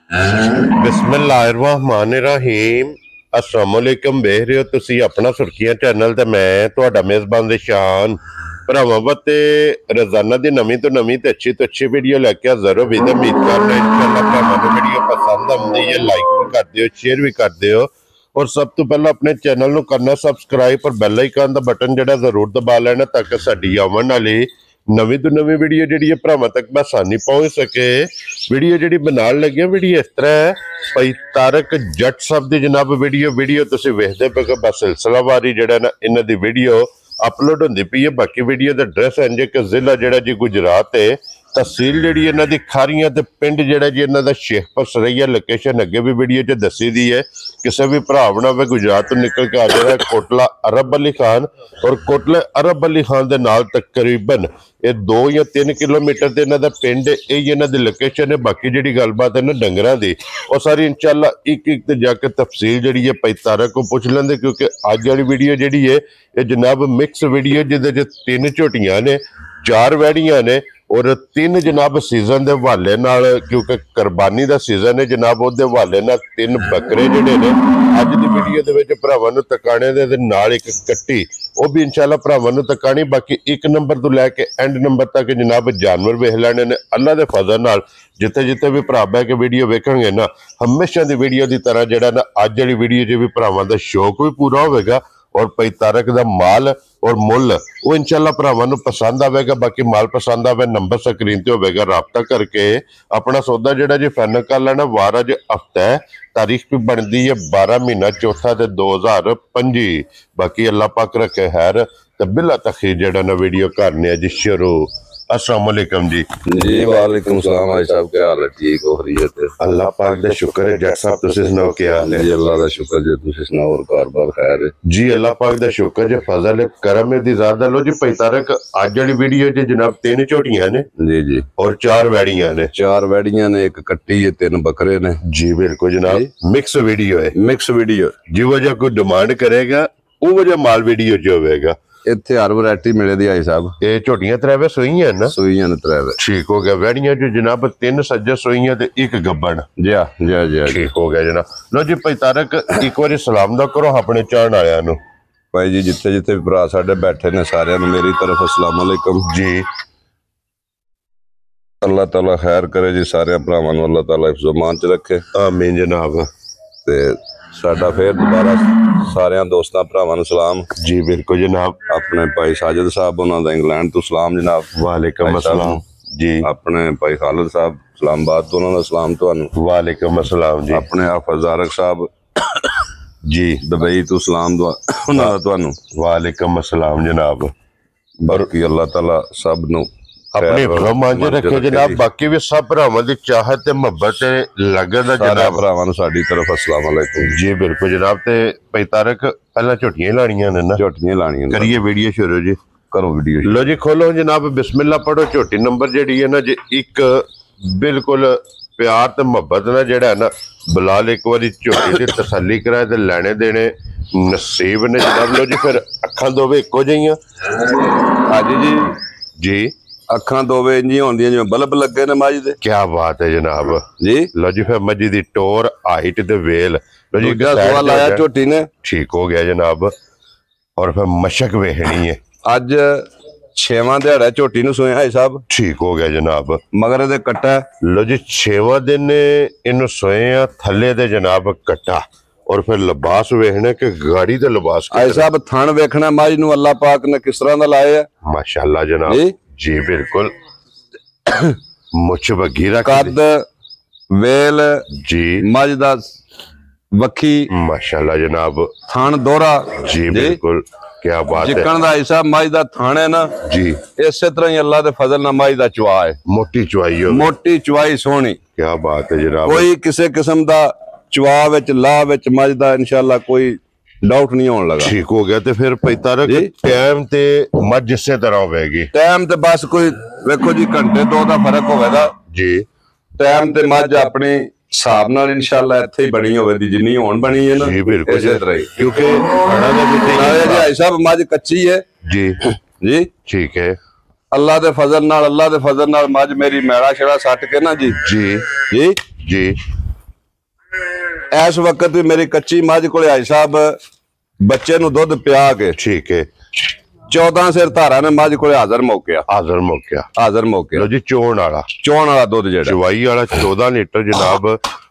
बिस्मिल्लाहिर्रहमानिर्रहीम अस्सलामुअलैकुम वेख रहे हो तुसी अपना सुर्खियां चैनल ते मैं तुहाडा मेज़बान ज़िशान भरावां वास्ते रोजाना दी नवीं तो अच्छी वीडियो लैके हाज़र हो। उम्मीद करना इंशाअल्लाह भरावां वीडियो पसंद आउंदी है, लाइक भी कर दिओ, शेयर भी कर दिओ और सब तो पहले अपने चैनल नूं करना सबसक्राइब और बेल आइकन दा बटन जिहड़ा जरूर दबा लेना ताकि साडी आउण वाली नवीं तो नवीं वीडियो जी भरावां तक आसानी पहुंच सके। वीडियो जी बनाने लगे वीडियो इस तरह है भाई तारक जट साहब की जनाब वीडियो तुसीं वेखदे पे कि बस सिलसिलावारी जिहड़ा ना इन्हां दी वीडियो अपलोड होंदी पई है। बाकी वीडियो दा एड्रैस है जे कि जिला जिहड़ा जी गुजरात है, तहसील जिहड़ी इन्हां दी खारियां ते पिंड जिहड़ा जी इन्हां दा शेखपुर सरैया लोकेशन अगे भी वीडियो च दसी दी है। किसी भी भरा होवे गुजरात तो निकल के आ जाए कोटला अरब अली खान और कोटले अरब अली खान दे नाल तकरीबन ये 2 या 3 किलोमीटर ते इन्हां दा पिंड है, इन्हां दी लोकेशन है। बाकी जिहड़ी गलबात है ना डंगरां दी और सारी इंशाअल्लाह एक ते जाके तफसील जिहड़ी है भाई तारक को पुछ लेंदे, क्योंकि अज वाली वीडियो जिहड़ी है ये जनाब मिक्स वीडियो जिहदे च 3 झोटियां ने, 4 वैड़ियां ने और 3 जनाब सीजन के हवाले नाल, क्योंकि कुरबानी का सीजन है जनाब उहदे हवाले नाल 3 बकरे जिहड़े ने अज दी वीडियो दे विच भरावां नूं तकाणे दे नाल एक कट्टी वो भी इंशाअल्लाह भरावां नूं तकाणी। बाकी 1 नंबर तो लैके एंड नंबर तक जनाब जानवर वेख लैणे ने अल्लाह दे फजल नाल। जिथे जिथे भी भरा बह के वीडियो वेखेंगे ना हमेशा दी वीडियो की तरह जिहड़ा ना अज वाली वीडियो च भी भरावां दा शौक भी पूरा होवेगा और भाई तारक दा माल और मुल वो इंशाअल्लाह भरावां नूं पसंद आवेगा। बाकी माल पसंद आवे नंबर स्क्रीन ते होवेगा, राबता करके अपना सौदा जिहड़ा जी फाइनल कर लेना। वार अज हफ्ता है, तारीख भी बनती है 12 महीना चौथा ते 2025। बाकी अल्लाह पाक रखे खैर ते बिला तखीर जिहड़ा ना वीडियो करने जी शुरू। अस्सलाम वालेकुम जी। जी वालेकुम सलाम भाई साहब, क्या हाल है? ठीक हो खैरियत है? अल्लाह पाक दा शुक्र है। जट साहब तुसीं सुनाओ क्या हाल है? जी अल्लाह दा शुक्र जी, तुसीं सुनाओ और कार-बार खैर है? जी अल्लाह पाक दा शुक्र है, फजल है, करम है दी ज़ात। लो जी भाई तारक अज वाली वीडियो च जनाब 3 झोटियां ने जी जी और 4 वैड़ियां ने। 4 वैड़ियां ने, एक कट्टी है, 3 बकरे ने। जी बिल्कुल जनाब, मिक्स वीडियो है। मिक्स वीडियो जी वजह कोई डिमांड करेगा वो वजह माल वीडियो च होवेगा। इत्थे हर वैरायटी मिले दी भाई साहब। ये झोटियां त्रैवे सूईयां ना? सूईयां ने 3 ठीक हो गया। वैड़ियां जो जनाब 3 सज्जे सूईयां ते 1 गब्बन। जी जी जी ठीक हो गया जनाब। लो जी भाई तारक एक बार सलाम दा करो अपने चाहण वालियां नूं। भाई जी जिथे जिथे भरा साडे बैठे ने सारियां नूं मेरी तरफ अस्सलाम वालेकुम जी। अल्लाह ताला खैर करे जी, सारे भरावां नूं अल्लाह ताला हिफ्ज़ो मान च रखे, आमीन जनाब। ते साडा फिर दोबारा सारे दोस्तां भरावां नूं सलाम। जी बिल्कुल जनाब। अपने भाई साजिद साहब उन्हां दा इंग्लैंड तो सलाम जनाब। वालेकुम अस्सलाम जी। अपने भाई खालिद साहब इस्लामाबाद तो उन्हां दा सलाम तुहानूं। वालेकुम अस्सलाम जी। अपने हाफिज़ ज़ारक साहब जी दुबई तो सलाम उन्हां दा तुहानूं। वालेकुम अस्सलाम जनाब। बाकी अल्लाह ताला सब नूं अपने मान च रखे जनाब। बाकी भी सब भरावां दी चाहत ते मुहब्बत लगन दा सारे जनाब। भरावां नूं साडी तरफ अस्सलाम वालेकुम जी बिल्कुल जनाब। ते भाई तारक पहला झोटियां लाणियां ने ना? झोटियां लाणियां। करिए वीडियो शुरू जी। करो वीडियो। लो जी खोलो जनाब, बिस्मिल्लाह पढ़ो। झोटी नंबर जिहड़ी है ना जी एक बिल्कुल प्यार ते मुहब्बत ना जिहड़ा है ना बिलाल एक बारी झोटी दी तसल्ली कराए ते लैने देने नसीब ने जनाब। लो जी फिर अखां दोवे इक्को जिहियां? हाजी जी जी अखां दोवे इंजी होंदियां जिवें बल्ब लगे ने मज दे। क्या बात है जनाब जी। लो जी फिर मजी दी टोर हाइट ते वेल लो जी दूजा लाया झोटी ने। ठीक हो गया जनाब। और फिर मशक वेखनी है। अज 6वां दिहाड़ा झोटी नूं सोया है साहब। ठीक हो गया जनाब। मगर दे कट्टा लो जी 6वां दिन इनू सोया थले दे जनाब कट्टा और फिर लिबास वेखने के गाड़ी दे लिबास आई साहब थण वेखना मज नूं अल्लाह पाक ने किस तरह दा लाया है। माशाअल्लाह जनाब। जी बिल्कुल। मुछ बगी रख कद वेल जी मज दा वखी माशाअल्लाह जनाब। थण दोहरा जी बिल्कुल। क्या बात है। जिकण दा हिस्सा मज दा थण है ना जी इसे तरह ही अल्लाह दे फजल नाल मज दा चवा है। मोटी चवाई हो। मोटी चवाई सोहनी। क्या बात है जनाब। कोई किसी किस्म दा चवा विच ला विच मज दा इंशाअल्लाह कोई डाउट नहीं होने लगा। ठीक हो गया। तो फिर भाई तारक टाइम ते मज इसे तरह होगी? टाइम ते बस कोई वेखो जी घंटे 2 दा फर्क होवेगा जी। टाइम ते मज अपने हिसाब नाल इंशाअल्लाह इत्थे ही बनी होवे दी जिन्नी होण बनी है ना। जी बिल्कुल इसे तरह ही। क्योंकि बड़ा नाले जी भाई साहब मज कच्ची है जी। जी ठीक है। अल्लाह दे फजल नाल मज मेरी मैड़ा छड़ा सट के ना जी जी जी जी ਇਸ ਵਕਤ ਵੀ ਮੇਰੀ ਕੱਚੀ ਮੱਝ ਕੋਲੇ ਆਈ ਸਾਹਿਬ ਬੱਚੇ ਨੂੰ ਦੁੱਧ ਪਿਆ ਕੇ ਠੀਕ ਹੈ 14 ਸਿਰ ਧਾਰਾਂ ਨੇ ਮੱਝ ਕੋਲੇ ਹਾਜ਼ਰ ਮੌਕਿਆ ਹਾਜ਼ਰ ਮੌਕਿਆ ਲੋ ਜੀ ਚੋਣ ਵਾਲਾ ਦੁੱਧ ਜਿਹੜਾ ਚਵਾਈ ਵਾਲਾ 14 ਲੀਟਰ ਜਨਾਬ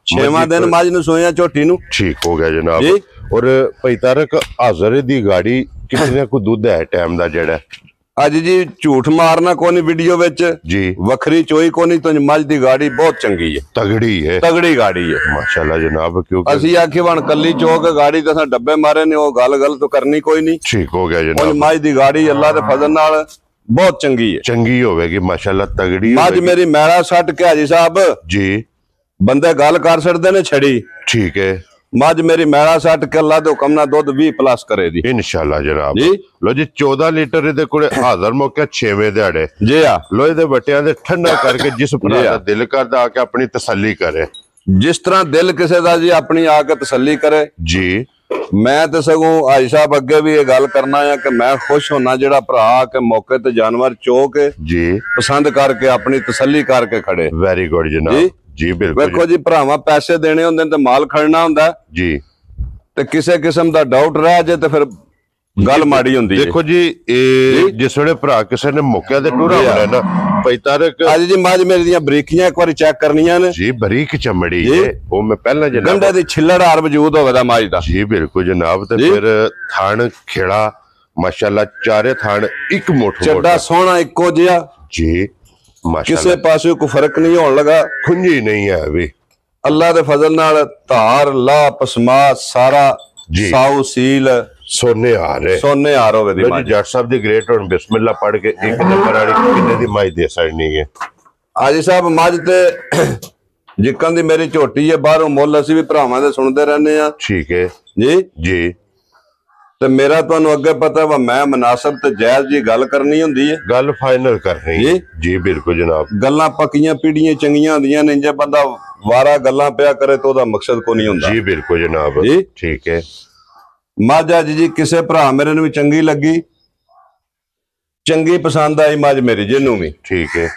6ਵਾਂ ਦਿਨ ਮੱਝ ਨੂੰ ਸੋਇਆ ਝੋਟੀ ਨੂੰ ਠੀਕ ਹੋ ਗਿਆ ਜਨਾਬ ਔਰ ਭਾਈ ਤਾਰਕ ਹਾਜ਼ਰ ਦੀ ਗਾੜੀ ਕਿੰਨੇ ਕੋ ਦੁੱਧ ਹੈ ਟਾਈਮ ਦਾ ਜਿਹੜਾ ਅੱਜ ਜੀ ਝੂਠ ਮਾਰਨਾ ਕੋਨੀ ਵੀਡੀਓ ਵਿੱਚ ਜੀ ਵੱਖਰੀ ਚੋਈ ਕੋਨੀ ਤੋਂ ਮੱਝ ਦੀ ਗਾੜੀ ਬਹੁਤ ਚੰਗੀ ਹੈ ਤਗੜੀ ਗਾੜੀ ਹੈ ਮਾਸ਼ਾਅੱਲਾ ਜਨਾਬ ਕਿਉਂਕਿ ਅਸੀਂ ਆਖੇ ਵਣ ਕੱਲੀ ਚੋਕ ਗਾੜੀ ਤੇ ਅਸਾਂ ਡੱਬੇ ਮਾਰੇ ਨੇ ਉਹ ਗੱਲ ਤਾਂ ਕਰਨੀ ਕੋਈ ਨਹੀਂ ਠੀਕ ਹੋ ਗਿਆ ਜਨਾਬ ਮੱਝ ਦੀ ਗਾੜੀ ਅੱਲਾ ਦੇ ਫਜ਼ਲ ਨਾਲ ਬਹੁਤ ਚੰਗੀ ਹੋਵੇਗੀ ਮਾਸ਼ਾਅੱਲਾ ਤਗੜੀ ਮੱਝ ਮੇਰੀ ਮੈਲਾ ਸੱਟ ਕੇ ਹਾਜੀ ਸਾਹਿਬ ਜੀ ਬੰਦੇ ਗੱਲ ਕਰ ਸਕਦੇ ਨੇ ਛੜੀ ਠੀਕ ਹੈ ਮੱਝ ਮੇਰੀ ਮੈਲਾ ਸੱਟ ਕੇ ਅੱਲਾ ਦੇ ਹੁਕਮ ਨਾਲ ਦੁੱਧ 20+ ਕਰੇ ਦੀ ਇਨਸ਼ਾਅੱਲਾ ਜਨਾਬ ਲੋ ਜੀ 14 ਲੀਟਰ ਇਹਦੇ ਕੋਲੇ ਹਾਜ਼ਰ ਮੌਕੇ 6ਵੇਂ ਦਿਹਾੜੇ ਜੀ ਆ ਲੋ ਇਹਦੇ ਵਟਿਆਂ ਦੇ ਠੰਡਾ ਕਰਕੇ ਜਿਸ ਭਰਾ ਦਾ ਦਿਲ ਕਰਦਾ ਆ ਕੇ ਆਪਣੀ ਤਸੱਲੀ ਕਰੇ ਜਿਸ ਤਰ੍ਹਾਂ ਦਿਲ ਕਿਸੇ ਦਾ ਜੀ ਆਪਣੀ ਆ ਕੇ ਤਸੱਲੀ ਕਰੇ ਜੀ ਮੈਂ ਤੇ ਸਗੋਂ ਹਾਜੀ ਸਾਹਿਬ ਅੱਗੇ ਵੀ ਇਹ ਗੱਲ ਕਰਨਾ ਆ ਕਿ ਮੈਂ ਖੁਸ਼ ਹੋਣਾ ਜਿਹੜਾ ਭਰਾ ਆ ਕੇ ਮੌਕੇ ਤੇ ਜਾਨਵਰ ਚੋ ਕੇ ਜੀ ਪਸੰਦ ਕਰਕੇ ਆਪਣੀ ਤਸੱਲੀ ਕਰਕੇ ਖੜੇ ਵੈਰੀ ਗੁੱਡ ਜਨਾਬ ਜੀ ਬਿਲਕੁਲ ਵੇਖੋ ਜੀ ਭਰਾਵਾਂ ਪੈਸੇ ਦੇਣੇ ਹੁੰਦੇ ਨੇ ਤੇ ਮਾਲ ਖੜਨਾ ਹੁੰਦਾ ਜੀ ਤੇ ਕਿਸੇ ਕਿਸਮ ਦਾ ਡਾਊਟ ਰਹਿ ਜੇ ਤੇ ਫਿਰ ਗੱਲ ਮਾੜੀ ਹੁੰਦੀ ਹੈ ਦੇਖੋ ਜੀ ਇਹ ਜਿਸ ਵੇਲੇ ਭਰਾ ਕਿਸੇ ਨੇ ਮੌਕੇ ਤੇ ਟੂਰਾ ਬਣਾਇਆ ਨਾ ਭਾਈ ਤਾਰਕ ਅੱਜ ਜੀ ਮੱਝ ਮੇਰੀ ਦੀਆਂ ਬਰੀਕੀਆਂ ਇੱਕ ਵਾਰੀ ਚੈੱਕ ਕਰਨੀਆਂ ਨੇ ਜੀ ਬਰੀਕ ਚਮੜੀ ਹੈ ਉਹ ਮੈਂ ਪਹਿਲਾਂ ਜਨਾਬ ਗੰਢੇ ਦੀ ਛਿੱਲੜ ਹਾਰ ਵਜੂਦ ਹੋਵੇ ਦਾ ਮੱਝ ਦਾ ਜੀ ਬਿਲਕੁਲ ਜਨਾਬ ਤੇ ਫਿਰ ਥਣ ਖੇੜਾ ਮਾਸ਼ਾਅੱਲਾ ਚਾਰੇ ਥਣ ਇੱਕ ਮੁੱਠ ਚੱਡਾ ਸੋਹਣਾ ਇੱਕੋ ਜਿਹਾ ਜੀ ਕਿਸੇ ਪਾਸੇ ਕੋਈ ਫਰਕ ਨਹੀਂ ਹੋਣ ਲਗਾ ਖੁੰਝੀ ਨਹੀਂ ਹੈ ਵੀ ਅੱਲਾ ਦੇ ਫਜ਼ਲ ਨਾਲ ਧਾਰ ਲਾ ਪਸਮਾ ਸਾਰਾ ਸਾਊ ਸੀਲ ਸੋਨੇ ਹਾਰ ਹੋਵੇ ਦੀ ਮੱਝ ਜੱਟ ਸਾਹਿਬ ਦੀ ਗ੍ਰੇਟ ਹੁਣ ਬਿਸਮਿਲ੍ਲਾ ਪੜ ਕੇ ਇੱਕ ਨੰਬਰ ਵਾਲੀ ਕਿੰਨੇ ਦੀ ਮੱਝ ਦੇ ਸਕਣੀ ਹੈ ਹਾਜੀ ਸਾਹਿਬ ਮੱਝ ਤੇ ਜਿੱਕਣ ਦੀ ਮੇਰੀ ਝੋਟੀ ਹੈ ਬਾਹਰੋਂ ਮੁੱਲ ਅਸੀਂ ਵੀ ਭਰਾਵਾਂ ਦੇ ਸੁਣਦੇ ਰਹਿੰਦੇ ਆ ਠੀਕ ਹੈ ਜੀ ਤੇ ਮੇਰਾ ਤੁਹਾਨੂੰ ਅੱਗੇ ਪਤਾ ਵਾ ਮੈਂ ਮਨਾਸਬ ਤੇ ਜਾਇਜ਼ ਜੀ ਗੱਲ ਕਰਨੀ ਹੁੰਦੀ ਹੈ ਗੱਲ ਫਾਈਨਲ ਕਰਨੀ ਜੀ ਬਿਲਕੁਲ ਜਨਾਬ ਗੱਲਾਂ ਪੱਕੀਆਂ ਪੀੜੀਆਂ ਚੰਗੀਆਂ ਹੁੰਦੀਆਂ ਨੇ ਜੇ ਬੰਦਾ ਵਾਰਾ ਗੱਲਾਂ ਪਿਆ ਕਰੇ ਤਾਂ ਉਹਦਾ ਮਕਸਦ ਕੋਈ ਨਹੀਂ ਹੁੰਦਾ ਜੀ ਬਿਲਕੁਲ ਜਨਾਬ ਠੀਕ ਹੈ ਮੱਝ ਅੱਜ ਜੀ ਕਿਸੇ ਭਰਾ ਮੇਰੇ ਨੂੰ ਵੀ ਚੰਗੀ ਲੱਗੀ ਚੰਗੀ ਪਸੰਦ ਆਈ ਮੱਝ ਮੇਰੀ ਜਿਹਨੂੰ ਵੀ ਠੀਕ ਹੈ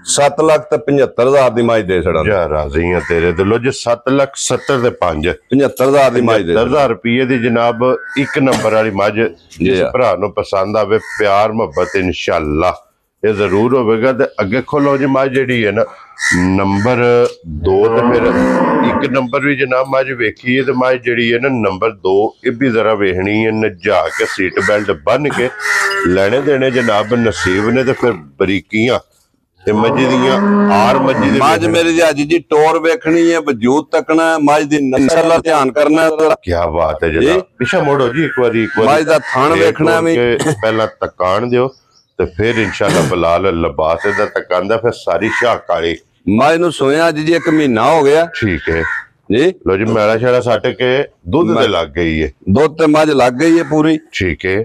7,75,000 ਦੀ ਮੱਝ ਦੇ ਛੜਾਂ ਯਾਰ ਰਾਜ਼ੀ ਆ ਤੇਰੇ ਦਿਲੋਂ ਜੇ 7,70,000 ਦੇ 5 75,000 ਦੀ ਮੱਝ ਦੇ 10,000 ਰੁਪਏ ਦੀ ਜਨਾਬ ਇੱਕ ਨੰਬਰ ਵਾਲੀ ਮੱਝ ਜਿਸ ਭਰਾ ਨੂੰ ਪਸੰਦ ਆਵੇ ਪਿਆਰ ਮੁਹੱਬਤ ਇਨਸ਼ਾਅੱਲਾ ਇਹ ਜ਼ਰੂਰ ਹੋਵੇਗਾ ਤੇ ਅੱਗੇ ਖੋਲੋ ਜੀ ਮੱਝ ਜਿਹੜੀ ਹੈ ਨਾ ਨੰਬਰ 2 ਤੇ ਫਿਰ ਇੱਕ ਨੰਬਰ ਵੀ ਜਨਾਬ ਮੱਝ ਵੇਖੀ ਹੈ ਤੇ ਮੱਝ ਜਿਹੜੀ ਹੈ ਨਾ ਨੰਬਰ 2 ਇਹ ਵੀ ਜ਼ਰਾ ਵੇਖਣੀ ਹੈ ਨਜਾ ਕੇ ਸੀਟ ਬੈਲਟ ਬੰਨ ਕੇ ਲੈਣੇ ਦੇਣੇ ਜਨਾਬ ਨਸੀਬ ਨੇ ਤੇ ਫਿਰ ਬਰੀਕੀਆਂ ਤੇ ਮੱਝ ਦੀਆਂ ਆਰ ਮੱਝ ਮੇਰੀ ਦੀ ਅੱਜ ਜੀ ਟੋਰ ਵੇਖਣੀ ਹੈ ਵਜੂਦ ਤੱਕਣਾ ਮੱਝ ਦੀ ਨਸਲ ਦਾ ਧਿਆਨ ਕਰਨਾ ਕੀ ਬਾਤ ਹੈ ਜਨਾਬ ਪਿੱਛੇ ਮੋੜੋ ਜੀ ਇੱਕ ਵਾਰੀ ਮੱਝ ਦਾ ਥਣ ਵੇਖਣਾ ਵੀ ਪਹਿਲਾਂ ਤਕਾਣ ਦਿਓ ਤੇ ਫਿਰ ਇਨਸ਼ਾਅੱਲਾ ਬਲਾਲ ਲਿਬਾਸ ਦਾ ਤਕਾਂਦਾ ਫਿਰ ਸਾਰੀ ਸ਼ਾਹ ਕਾਲੀ ਮੱਝ ਨੂੰ ਸੋਇਆ ਅੱਜ ਜੀ 1 ਮਹੀਨਾ ਹੋ ਗਿਆ ਠੀਕ ਹੈ ਜੀ ਲੋ ਜੀ ਮੈਲਾ ਛੜਾ ਸੱਟ ਕੇ ਦੁੱਧ ਤੇ ਲੱਗ ਗਈ ਹੈ ਦੁੱਧ ਤੇ ਮੱਝ ਲੱਗ ਗਈ ਹੈ ਪੂਰੀ ਠੀਕ ਹੈ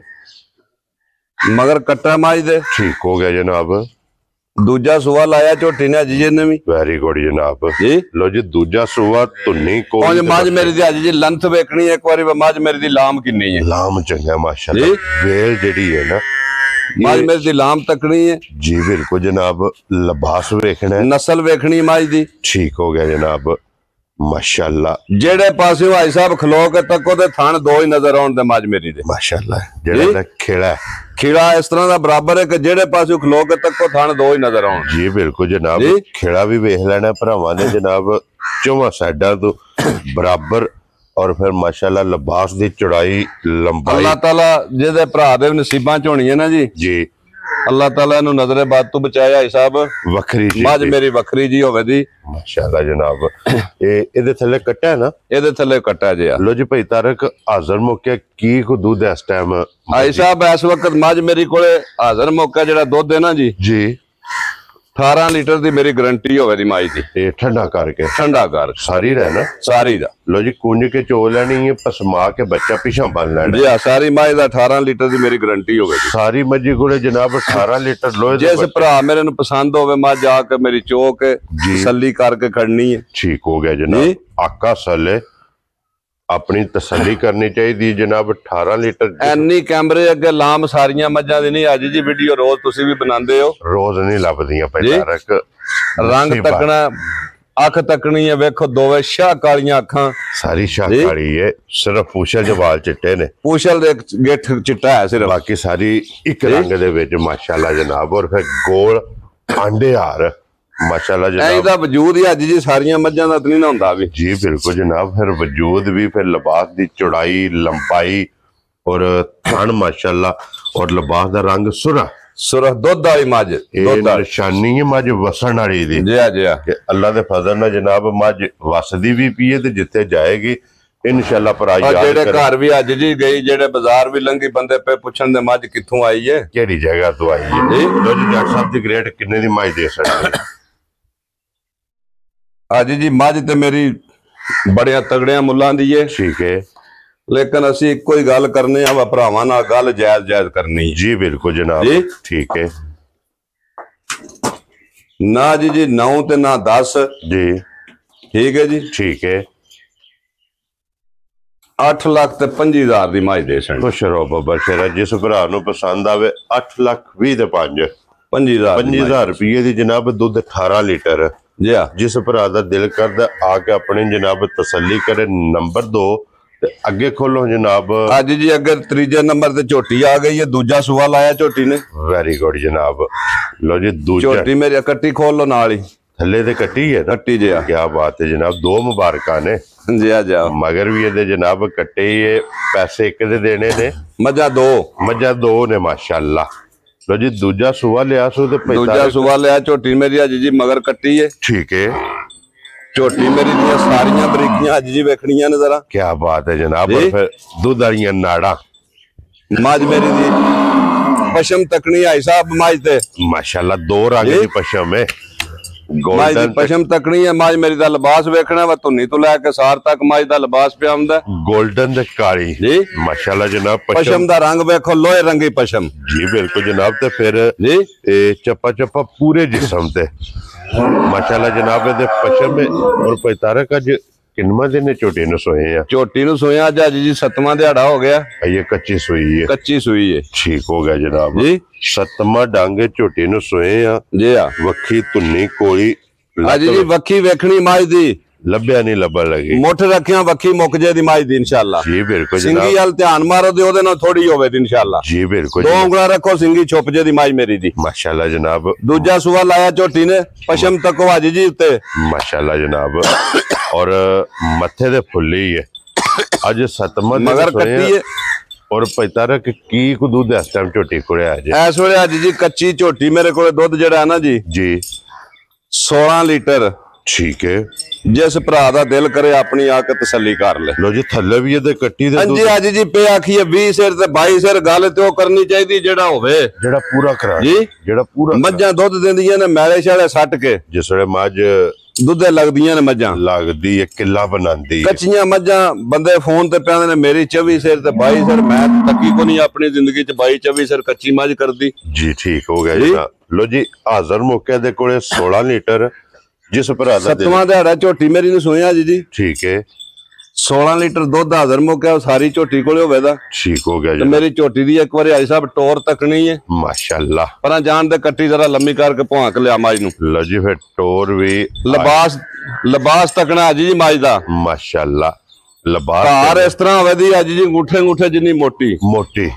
ਮਗਰ ਕੱਟਾ ਮੱਝ ਦੇ ਠੀਕ ਹੋ ਗਿਆ ਜਨਾਬ ਦੂਜਾ ਸੂਆ ਲਾਇਆ ਝੋਟੀ ਨੇ ਅੱਜ ਜੀ ਨੇ ਵੀ ਵੈਰੀ ਗੁੱਡ ਜਨਾਬ ਜੀ ਲੋ ਜੀ ਦੂਜਾ ਸੂਆ ਧੁੰਨੀ ਕੋਈ ਮੱਝ ਮੇਰੀ ਦੀ ਅੱਜ ਜੀ ਲੰਥ ਵੇਖਣੀ ਇੱਕ ਵਾਰੀ ਮੱਝ ਮੇਰੀ ਦੀ ਲਾਮ ਕਿੰਨੀ ਹੈ ਲਾਮ ਚੰਗਾ ਮਾਸ਼ਾਅੱਲਾ ਵੇਲ ਜਿਹੜੀ ਹੈ ਨਾ ਮੱਝ ਮੇਰੀ ਦੀ ਲਾਮ ਤੱਕਣੀ ਹੈ ਜੀ ਬਿਲਕੁਲ ਜਨਾਬ ਲਿਬਾਸ ਵੇਖਣਾ ਨਸਲ ਵੇਖਣੀ ਮੱਝ ਦੀ ਠੀਕ ਹੋ ਗਿਆ ਜਨਾਬ ਮਾਸ਼ਾਅੱਲਾ ਜਿਹੜੇ ਪਾਸੇ ਭਾਈ ਸਾਹਿਬ ਖਲੋ ਕੇ ਤੱਕੋ ਤੇ ਥਣ 2 ਹੀ ਨਜ਼ਰ ਆਉਣ ਦੇ ਮੱਝ ਮੇਰੀ ਦੇ ਮਾਸ਼ਾਅੱਲਾ ਜਿਹੜਾ ਖੇੜਾ ਇਸ ਤਰ੍ਹਾਂ ਦਾ ਬਰਾਬਰ ਹੈ ਕਿ ਜਿਹੜੇ ਪਾਸੇ ਖਲੋ ਕੇ ਤੱਕੋ ਥਣ 2 ਹੀ ਨਜ਼ਰ ਆਉਣ ਜੀ ਬਿਲਕੁਲ ਜਨਾਬ ਖੇੜਾ ਵੀ ਵੇਖ ਲੈਣਾ ਭਰਾਵਾਂ ਨੇ ਜਨਾਬ ਚੌਵਾਂ ਸਾਈਡਾਂ ਤੋਂ ਬਰਾਬਰ ਔਰ ਫਿਰ ਮਾਸ਼ਾਅੱਲਾ ਲਿਬਾਸ ਦੀ ਚੌੜਾਈ ਲੰਬਾਈ ਅੱਲਾਹ ਤਾਲਾ ਜਿਹਦੇ ਭਰਾ ਦੇ ਨਸੀਬਾਂ ਚ ਹੋਣੀ ਹੈ ਨਾ ਜੀ ਅੱਲਾਹ ਤਾਲਾ ਇਹਨੂੰ ਨਜ਼ਰੇ ਬਾਦ ਤੋਂ ਬਚਾਇਆ ਹਿਸਾਬ ਵੱਖਰੀ ਜੀ ਮੱਝ ਮੇਰੀ ਵੱਖਰੀ ਜੀ ਹੋਵੇ ਦੀ ਮਾਸ਼ਾਅੱਲਾ ਜਨਾਬ ਇਹਦੇ ਥੱਲੇ ਕੱਟਾ ਨਾ ਇਹਦੇ ਥੱਲੇ ਕੱਟਾ ਜਿਆ ਲੋ ਜੀ ਭਾਈ ਤਾਰਕ ਹਾਜ਼ਰ ਮੌਕੇ ਕੀ ਕੋ ਦੁੱਧ ਇਸ ਟਾਈਮ ਭਾਈ ਸਾਹਿਬ ਇਸ ਵਕਤ ਮੱਝ ਮੇਰੀ ਕੋਲੇ ਹਾਜ਼ਰ ਮੌਕਾ ਜਿਹੜਾ ਦੁੱਧ ਹੈ ਨਾ ਜੀ 18 ਲੀਟਰ ਦੀ ਮੇਰੀ ਗਾਰੰਟੀ ਹੋਵੇ ਦੀ ਮੱਝ ਦੀ ਇਹ ਠੰਡਾ ਕਰ ਸਾਰੀ ਰਹਿਣਾ ਸਾਰੀ ਦਾ ਲੋ ਜੀ ਕੁੰਝ ਕੇ ਚੋ ਲੈਣੀ ਹੈ ਪਸਮਾ ਕੇ ਬੱਚਾ ਪਿਛਾਂ ਬੰਨ ਲੈਣਾ ਜੀ ਸਾਰੀ ਮੱਝ ਦਾ 18 ਲੀਟਰ ਦੀ ਮੇਰੀ ਗਾਰੰਟੀ ਹੋਵੇ ਸਾਰੀ ਮੱਝੀ ਕੋਲੇ ਜਨਾਬ 18 ਲੀਟਰ ਲੋਹੇ ਦੇ ਜਿਸ ਭਰਾ ਮੇਰੇ ਨੂੰ ਪਸੰਦ ਹੋਵੇ ਮੱਝ ਆ ਕੇ ਮੇਰੀ ਚੋਕ ਤਸੱਲੀ ਕਰਕੇ ਖੜਨੀ ਹੈ ਠੀਕ ਹੋ ਗਿਆ ਜਨਾਬ ਆਕਾ ਸਲੇ ਆਪਣੀ ਤਸੱਲੀ ਕਰਨੀ ਚਾਹੀਦੀ ਜਨਾਬ 18 ਲੀਟਰ ਐਨੀ ਕੈਮਰੇ ਅੱਗੇ ਲਾਮ ਸਾਰੀਆਂ ਮੱਝਾਂ ਦੀ ਨਹੀਂ ਅੱਜ ਜੀ ਵੀਡੀਓ ਰੋਜ਼ ਤੁਸੀਂ ਵੀ ਬਣਾਉਂਦੇ ਹੋ ਰੋਜ਼ ਨਹੀਂ ਲੱਭਦੀਆਂ ਪਹਿਲਾਂ ਰੰਗ ਤੱਕਣਾ ਅੱਖ ਤੱਕਣੀ ਹੈ, ਵੇਖੋ ਦੋਵੇਂ ਸ਼ਾਹ ਕਾਲੀਆਂ ਅੱਖਾਂ, ਸਾਰੀ ਸ਼ਾਹ ਕਾਲੀ ਹੈ, ਸਿਰਫ ਪੂਛਲ ਦੇ ਵਾਲ ਚਿੱਟੇ ਨੇ, ਪੂਛਲ ਦੇ ਗਿੱਠ ਚਿੱਟਾ ਹੈ ਸਿਰਫ, ਬਾਕੀ ਸਾਰੀ ਇੱਕ ਰੰਗ ਦੇ ਵਿੱਚ ਮਾਸ਼ਾਅੱਲਾ ਜਨਾਬ। ਔਰ ਫਿਰ ਗੋਲ ਆਂਡੇ ਹਾਰ ਮਾਸ਼ਾਅੱਲਾ ਜਨਾਬ। ਇਹਦਾ ਵਜੂਦ ਹੀ ਅੱਜ ਜੀ ਸਾਰੀਆਂ ਮੱਝਾਂ ਦਾ ਨਹੀਂ ਨਾ ਹੁੰਦਾ ਵੀ। ਜੀ ਬਿਲਕੁਲ ਜਨਾਬ। ਫਿਰ ਵਜੂਦ ਵੀ, ਫਿਰ ਲਿਬਾਸ ਦੀ ਚੌੜਾਈ ਲੰਬਾਈ ਔਰ ਥਣ ਮਾਸ਼ਾਅੱਲਾ, ਔਰ ਲਿਬਾਸ ਦਾ ਰੰਗ ਸੁਰਾ ਦੁੱਧ ਵਾਲੀ ਮੱਝ, ਇਹ ਨਿਸ਼ਾਨੀ ਹੈ ਮੱਝ ਵਸਣ ਵਾਲੀ ਦੀ। ਜੀ ਕਿ ਅੱਲਾ ਦੇ ਫਜ਼ਲ ਨਾਲ ਜਨਾਬ ਮੱਝ ਵਸਦੀ ਵੀ ਪੀਏ ਤੇ ਜਿੱਥੇ ਜਾਏਗੀ ਇਨਸ਼ਾਅੱਲਾ ਭਰਾ ਯਾਦ ਕਰੇ। ਜਿਹੜੇ ਘਰ ਵੀ ਅੱਜ ਜੀ ਗਈ, ਜਿਹੜੇ ਬਾਜ਼ਾਰ ਵੀ ਲੰਘੀ, ਬੰਦੇ ਪੇ ਪੁੱਛਣ ਦੇ ਮੱਝ ਕਿੱਥੋਂ ਆਈ ਹੈ, ਕਿਹੜੀ ਜਗ੍ਹਾ ਤੋਂ ਆਈ ਹੈ। ਲੋ ਜੀ ਡਾਕਟਰ ਸਾਹਿਬ ਦੀ ਗ੍ਰੇਡ ਕਿੰਨੇ ਦੀ ਮੱਝ ਦੇ ਸਕਦੇ ਅੱਜ ਜੀ ਮੱਝ ਤੇ ਮੇਰੀ ਬੜਿਆਂ ਤਗੜਿਆਂ ਮੁੱਲਾਂ ਦੀ ਹੈ। ਠੀਕ ਹੈ, ਲੇਕਿਨ ਅਸੀਂ ਇੱਕੋ ਹੀ ਗੱਲ ਕਰਨੇ ਆ, ਭਰਾਵਾਂ ਨਾਲ ਗੱਲ ਜਾਇਜ਼ ਜਾਇਜ਼ ਕਰਨੀ। ਜੀ ਬਿਲਕੁਲ ਜਨਾਬ। ਠੀਕ ਹੈ ਨਾ ਜੀ 9 ਤੇ ਨਾ 10 ਜੀ। ਠੀਕ ਹੈ ਜੀ, ਠੀਕ ਹੈ। 8 ਲੱਖ ਤੇ 25,000 ਦੀ ਮੱਝ ਦੇ ਸਨ। ਖੁਸ਼ ਰਹੋ ਬਾਬਾ ਸ਼ੇਰਾ, ਜਿਸ ਭਰਾ ਨੂੰ ਪਸੰਦ ਆਵੇ 8 ਲੱਖ 20 ਤੇ 25,000 ਰੁਪਏ ਦੀ ਜਨਾਬ। ਦੁੱਧ 18 ਲੀਟਰ। ਜੀ ਜਿਸ ਭਰਾ ਦਾ ਦਿਲ ਕਰਦਾ ਆ ਕੇ ਆਪਣੀ ਜਨਾਬ ਤਸੱਲੀ ਕਰੇ। ਨੰਬਰ 2 ਤੇ ਅੱਗੇ ਖੋਲੋ ਜਨਾਬ। ਅੱਜ ਜੀ ਅਗਰ ਤੀਜੇ ਨੰਬਰ ਤੇ ਝੋਟੀ ਆ ਗਈ ਹੈ, ਦੂਜਾ ਸੂਆ ਲਾਇਆ ਝੋਟੀ ਨੇ। ਵੈਰੀ ਗੁੱਡ ਜਨਾਬ। ਲੋ ਜੀ ਦੂਜਾ ਝੋਟੀ ਮੇਰੀ ਕੱਟੀ ਖੋਲ ਲੋ ਨਾਲ ਹੀ, ਥੱਲੇ ਤੇ ਕੱਟੀ ਹੈ, ਕੱਟੀ ਜੀ। ਕੀ ਬਾਤ ਹੈ ਜਨਾਬ। 2 ਮੁਬਾਰਕਾਂ ਨੇ ਜੀ ਆ ਜਾ। ਮਗਰ ਵੀ ਇਹਦੇ ਜਨਾਬ ਕੱਟੇ ਹੀ, ਪੈਸੇ ਇੱਕ ਦੇ ਦੇਣੇ ਨੇ। ਮੱਝਾਂ 2 ਨੇ ਮਾਸ਼ਾਅੱਲਾ। ਲੋ ਜੀ ਦੂਜਾ ਸੂਆ ਲਿਆ ਸੋ ਤੇ ਦੂਜਾ ਸੂਆ ਲਿਆ ਝੋਟੀ ਮੇਰੀ ਅੱਜ ਜੀ ਮਗਰ ਕੱਟੀ ਹੈ। ਠੀਕ ਹੈ। ਝੋਟੀ ਮੇਰੀ ਦੀਆਂ ਸਾਰੀਆਂ ਬਰੀਕੀਆਂ ਅੱਜ ਜੀ ਵੇਖਣੀਆਂ ਨੇ ਜ਼ਰਾ। ਕੀ ਬਾਤ ਹੈ ਜਨਾਬ। ਫਿਰ ਦੁੱਧ ਵਾਲੀਆਂ ਨਾੜਾਂ ਮੱਝ ਮੇਰੀ ਦੀ ਪਸ਼ਮ ਤੱਕਣੀ ਆਈ ਸਾਹਿਬ ਮੱਝ ਤੇ ਮਾਸ਼ਾਅੱਲਾ 2 ਰੰਗ ਦੀ ਪਸ਼ਮ ਹੈ। ਮੱਝ ਦੀ ਪਸ਼ਮ ਤੱਕਣੀ ਹੈ। ਮੱਝ ਮੇਰੀ ਦਾ ਲਿਬਾਸ ਵੇਖਣਾ ਵਾ, ਧੁੰਨੀ ਤੋਂ ਲੈ ਕੇ ਸਾਰ ਤੱਕ ਮੱਝ ਦਾ ਲਿਬਾਸ ਪਿਆ ਹੁੰਦਾ। ਗੋਲਡਨ ਤੇ ਕਾਲੀ ਜੀ ਮਾਸ਼ਾਅੱਲਾ ਜਨਾਬ। ਪਸ਼ਮ ਦਾ ਰੰਗ ਵੇਖੋ, ਲੋਹੇ ਰੰਗੀ ਪਸ਼ਮ। ਜੀ ਬਿਲਕੁਲ ਜਨਾਬ। ਤੇ ਫਿਰ ਜੀ ਇਹ ਚੱਪਾ ਚੱਪਾ ਪੂਰੇ ਜਿਸਮ ਤੇ ਮਾਸ਼ਾਅੱਲਾ ਜਨਾਬ। ਇਹਦੇ ਪਸ਼ਮ ਔਰ ਪੈਤਾਰਕ ਅੱਜ ਕਿੰਨਵਾਂ ਦਿਨ ਝੋਟੀ ਨੂੰ ਸੋਏ ਆ? ਝੋਟੀ ਨੂੰ ਸੋਇਆ ਅੱਜ ਜੀ 7ਵਾਂ ਦਿਹਾੜਾ ਹੋ ਗਿਆ। ਇਹ ਕੱਚੀ ਸੂਈ ਹੈ। ਕੱਚੀ ਸੂਈ ਹੈ। ਠੀਕ ਹੋ ਗਿਆ ਜਨਾਬ ਜੀ। 7ਵਾਂ ਡੰਗ ਝੋਟੀ ਨੂੰ ਸੋਏ ਆ ਜੀ ਆ। ਵੱਖੀ ਧੁੰਨੀ ਕੋਲੀ ਅੱਜ ਜੀ ਵੱਖੀ ਵੇਖਣੀ ਮੱਝ ਦੀ, ਲੱਭਿਆ ਨਹੀਂ ਲੱਭਣ ਲੱਗੀ। ਮੁੱਠ ਰੱਖਿਆ ਵੱਖੀ ਮੁੱਕ ਜੇ ਦੀ ਮੱਝ ਦੀ ਇਨਸ਼ਾਅੱਲਾ। ਜੀ ਬਿਲਕੁਲ ਸਿੰਗੀ ਜਨਾਬ। ਵੱਲ ਧਿਆਨ ਮਾਰੋ ਤੇ ਉਹਦੇ ਨਾਲ ਥੋੜੀ ਹੋਵੇ ਦੀ ਇਨਸ਼ਾਅੱਲਾ। ਜੀ ਬਿਲਕੁਲ 2 ਉਂਗਲਾਂ ਰੱਖੋ, ਸਿੰਗੀ ਛੁਪ ਜੇ ਦੀ ਮੱਝ ਮੇਰੀ ਦੀ ਮਾਸ਼ਾਅੱਲਾ ਜਨਾਬ। ਦੂਜਾ ਸੂਆ ਲਾਇਆ ਝੋਟੀ ਨੇ, ਪਸ਼ਮ ਤੱਕੋ ਅੱਜ ਜੀ ਉੱਤੇ ਮਾਸ਼ਾਅੱਲਾ ਜਨਾਬ। ਔਰ ਮੱਥੇ ਦੇ ਫੁੱਲੀ ਹੈ ਅੱਜ 7ਵਾਂ ਮਗਰ ਕੱਟੀ ਹੈ। ਔਰ ਪੈਤਾਰਕ ਕੀ ਕੁ ਦੁੱਧ ਇਸ ਟਾਈਮ ਝੋਟੀ ਕੋਲੇ ਆ ਜੇ? ਇਸ ਵੇਲੇ ਅੱਜ ਜੀ ਕੱਚੀ ਝੋਟੀ ਮੇਰੇ ਕੋਲੇ ਦੁੱਧ ਜਿਹੜਾ ਹੈ ਨਾ ਜੀ 16 ਲੀਟਰ। ਠੀਕ ਹੈ। ਜਿਸ ਭਰਾ ਦਾ ਦਿਲ ਕਰੇ ਆਪਣੀ ਆ ਕੇ ਤਸੱਲੀ ਕਰ ਲੈ। ਲੋ ਜੀ ਥੱਲੇ ਵੀ ਇਹਦੇ ਕੱਟੀ ਦੇ ਹਾਂਜੀ ਅੱਜ ਜੀ ਪੇ ਆਖੀਏ 20 ਸਿਰ ਤੇ 22 ਸਿਰ ਗੱਲ ਤੇ ਉਹ ਕਰਨੀ ਚਾਹੀਦੀ ਜਿਹੜਾ ਹੋਵੇ, ਜਿਹੜਾ ਪੂਰਾ ਕਰਾ ਜੀ। ਜਿਹੜਾ ਪੂਰਾ ਮੱਝਾਂ ਦੁੱਧ ਦਿੰਦੀਆਂ ਨੇ ਮੈਲੇ ਛਾਲੇ ਸੱਟ ਕੇ, ਜਿਸ ਵੇਲੇ ਮੱਝ ਦੁੱਧੇ ਲੱਗਦੀਆਂ ਨੇ ਮੱਝਾਂ, ਲੱਗਦੀ ਹੈ ਕਿੱਲਾ ਬਣਾਉਂਦੀ। ਕੱਚੀਆਂ ਮੱਝਾਂ ਬੰਦੇ ਫੋਨ ਤੇ ਪੈਂਦੇ ਨੇ ਮੇਰੀ 24 ਸਿਰ ਤੇ 22 ਸਿਰ। ਮੈਂ ਤੱਕੀ ਕੋ ਨਹੀਂ ਆਪਣੀ ਜ਼ਿੰਦਗੀ ਚ 22 24 ਸਿਰ ਕੱਚੀ ਮੱਝ ਕਰਦੀ। ਜੀ ਠੀਕ ਹੋ ਗਿਆ ਜੀ। ਲੋ ਜੀ ਹਾਜ਼ਰ ਮੌਕੇ ਦੇ ਕੋਲੇ 16 ਲੀਟਰ। ਜਿਸ ਭਰਾ ਦਾ 7ਵਾਂ ਦਿਹਾੜਾ ਝੋਟੀ ਮੇਰੀ ਨੂੰ ਸੋਇਆ ਜੀ। ਠੀਕ ਹੈ। 16 ਲੀਟਰ ਦੁੱਧ ਹਾਜ਼ਰ ਮੌਕੇ ਸਾਰੀ ਝੋਟੀ ਕੋਲੇ ਹੋਵੇ ਦਾ। ਠੀਕ ਹੋ ਗਿਆ ਤੇ ਜੀ। ਮੇਰੀ ਝੋਟੀ ਦੀ ਇੱਕ ਵਾਰੀ ਆਈ ਸਾਹਿਬ ਟੋਰ ਤੱਕਣੀ ਹੈ ਮਾਸ਼ਾਅੱਲਾ। ਪਰ ਜਾਣ ਦੇ ਕੱਟੀ ਜ਼ਰਾ ਲੰਮੀ ਕਰਕੇ ਭੌਂਕ ਲਿਆ ਮੱਝ ਨੂੰ। ਲੋ ਜੀ ਫਿਰ ਟੋਰ ਵੀ ਲਿਬਾਸ ਤੱਕਣਾ ਜੀ ਮੱਝ ਦਾ ਮਾਸ਼ਾਅੱਲਾ। ਲਿਬਾਸ ਘਰ ਇਸ ਤਰ੍ਹਾਂ ਹੋਵੇ ਦੀ ਅੱਜ ਜੀ ਅੰਗੂਠੇ ਜਿੰਨੀ ਮੋਟੀ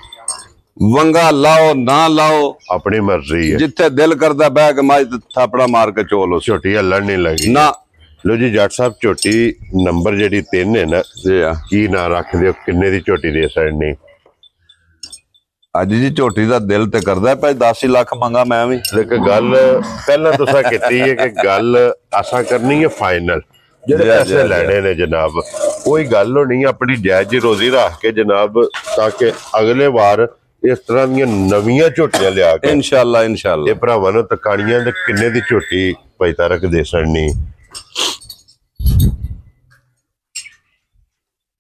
ਵੰਗਾ ਲਾਓ ਨਾ ਲਾਓ ਆਪਣੀ ਮਰਜ਼ੀ ਹੈ। ਜਿੱਥੇ ਦਿਲ ਕਰਦਾ ਬਹਿ ਕੇ ਮੱਝ ਥਾਪੜਾ ਮਾਰ ਕੇ ਚੋਲੋ। ਝੋਟੀ ਹੱਲਣ ਨਹੀਂ ਲੱਗੀ ਨਾ। ਲੋ ਜੀ ਜੱਟ ਸਾਹਿਬ ਝੋਟੀ ਨੰਬਰ ਜਿਹੜੀ 3 ਹੈ ਨਾ, ਕੀ ਨਾਂ ਰੱਖਦੇ ਹੋ? ਕਿੰਨੇ ਦੀ ਝੋਟੀ ਦੇ ਸੜਨੀ ਅੱਜ ਜੀ? ਝੋਟੀ ਦਾ ਦਿਲ ਤੇ ਕਰਦਾ ਭਾਈ 10 ਲੱਖ ਮੰਗਾ ਮੈਂ ਵੀ। ਇੱਕ ਗੱਲ ਪਹਿਲਾਂ ਤੁਸੀਂ ਕੀਤੀ ਹੈ ਕਿ ਗੱਲ ਆਸਾਂ ਕਰਨੀ ਹੈ ਫਾਈਨਲ, ਜਿਹੜੇ ਪੈਸੇ ਲੈਣੇ ਨੇ ਜਨਾਬ ਕੋਈ ਗੱਲ ਹੋਣੀ ਆਪਣੀ ਜਾਇਜ਼ ਰੋਜ਼ੀ ਰੱਖ ਕੇ ਜਨਾਬ, ਤਾਂ ਕਿ ਅਗਲੇ ਵਾਰ ਇਸ ਤਰ੍ਹਾਂ ਦੀਆਂ ਨਵੀਆਂ ਝੋਟੀਆਂ ਲਿਆ ਕੇ ਇਨਸ਼ਾਅੱਲਾ ਇਹ ਭਰਾਵਾਂ ਨੂੰ ਤਕਾਣੀਆਂ ਦੇ ਕਿੰਨੇ ਦੀ ਝੋਟੀ ਪੈਤਾਰਕ ਦੇ ਸੜਨੀ।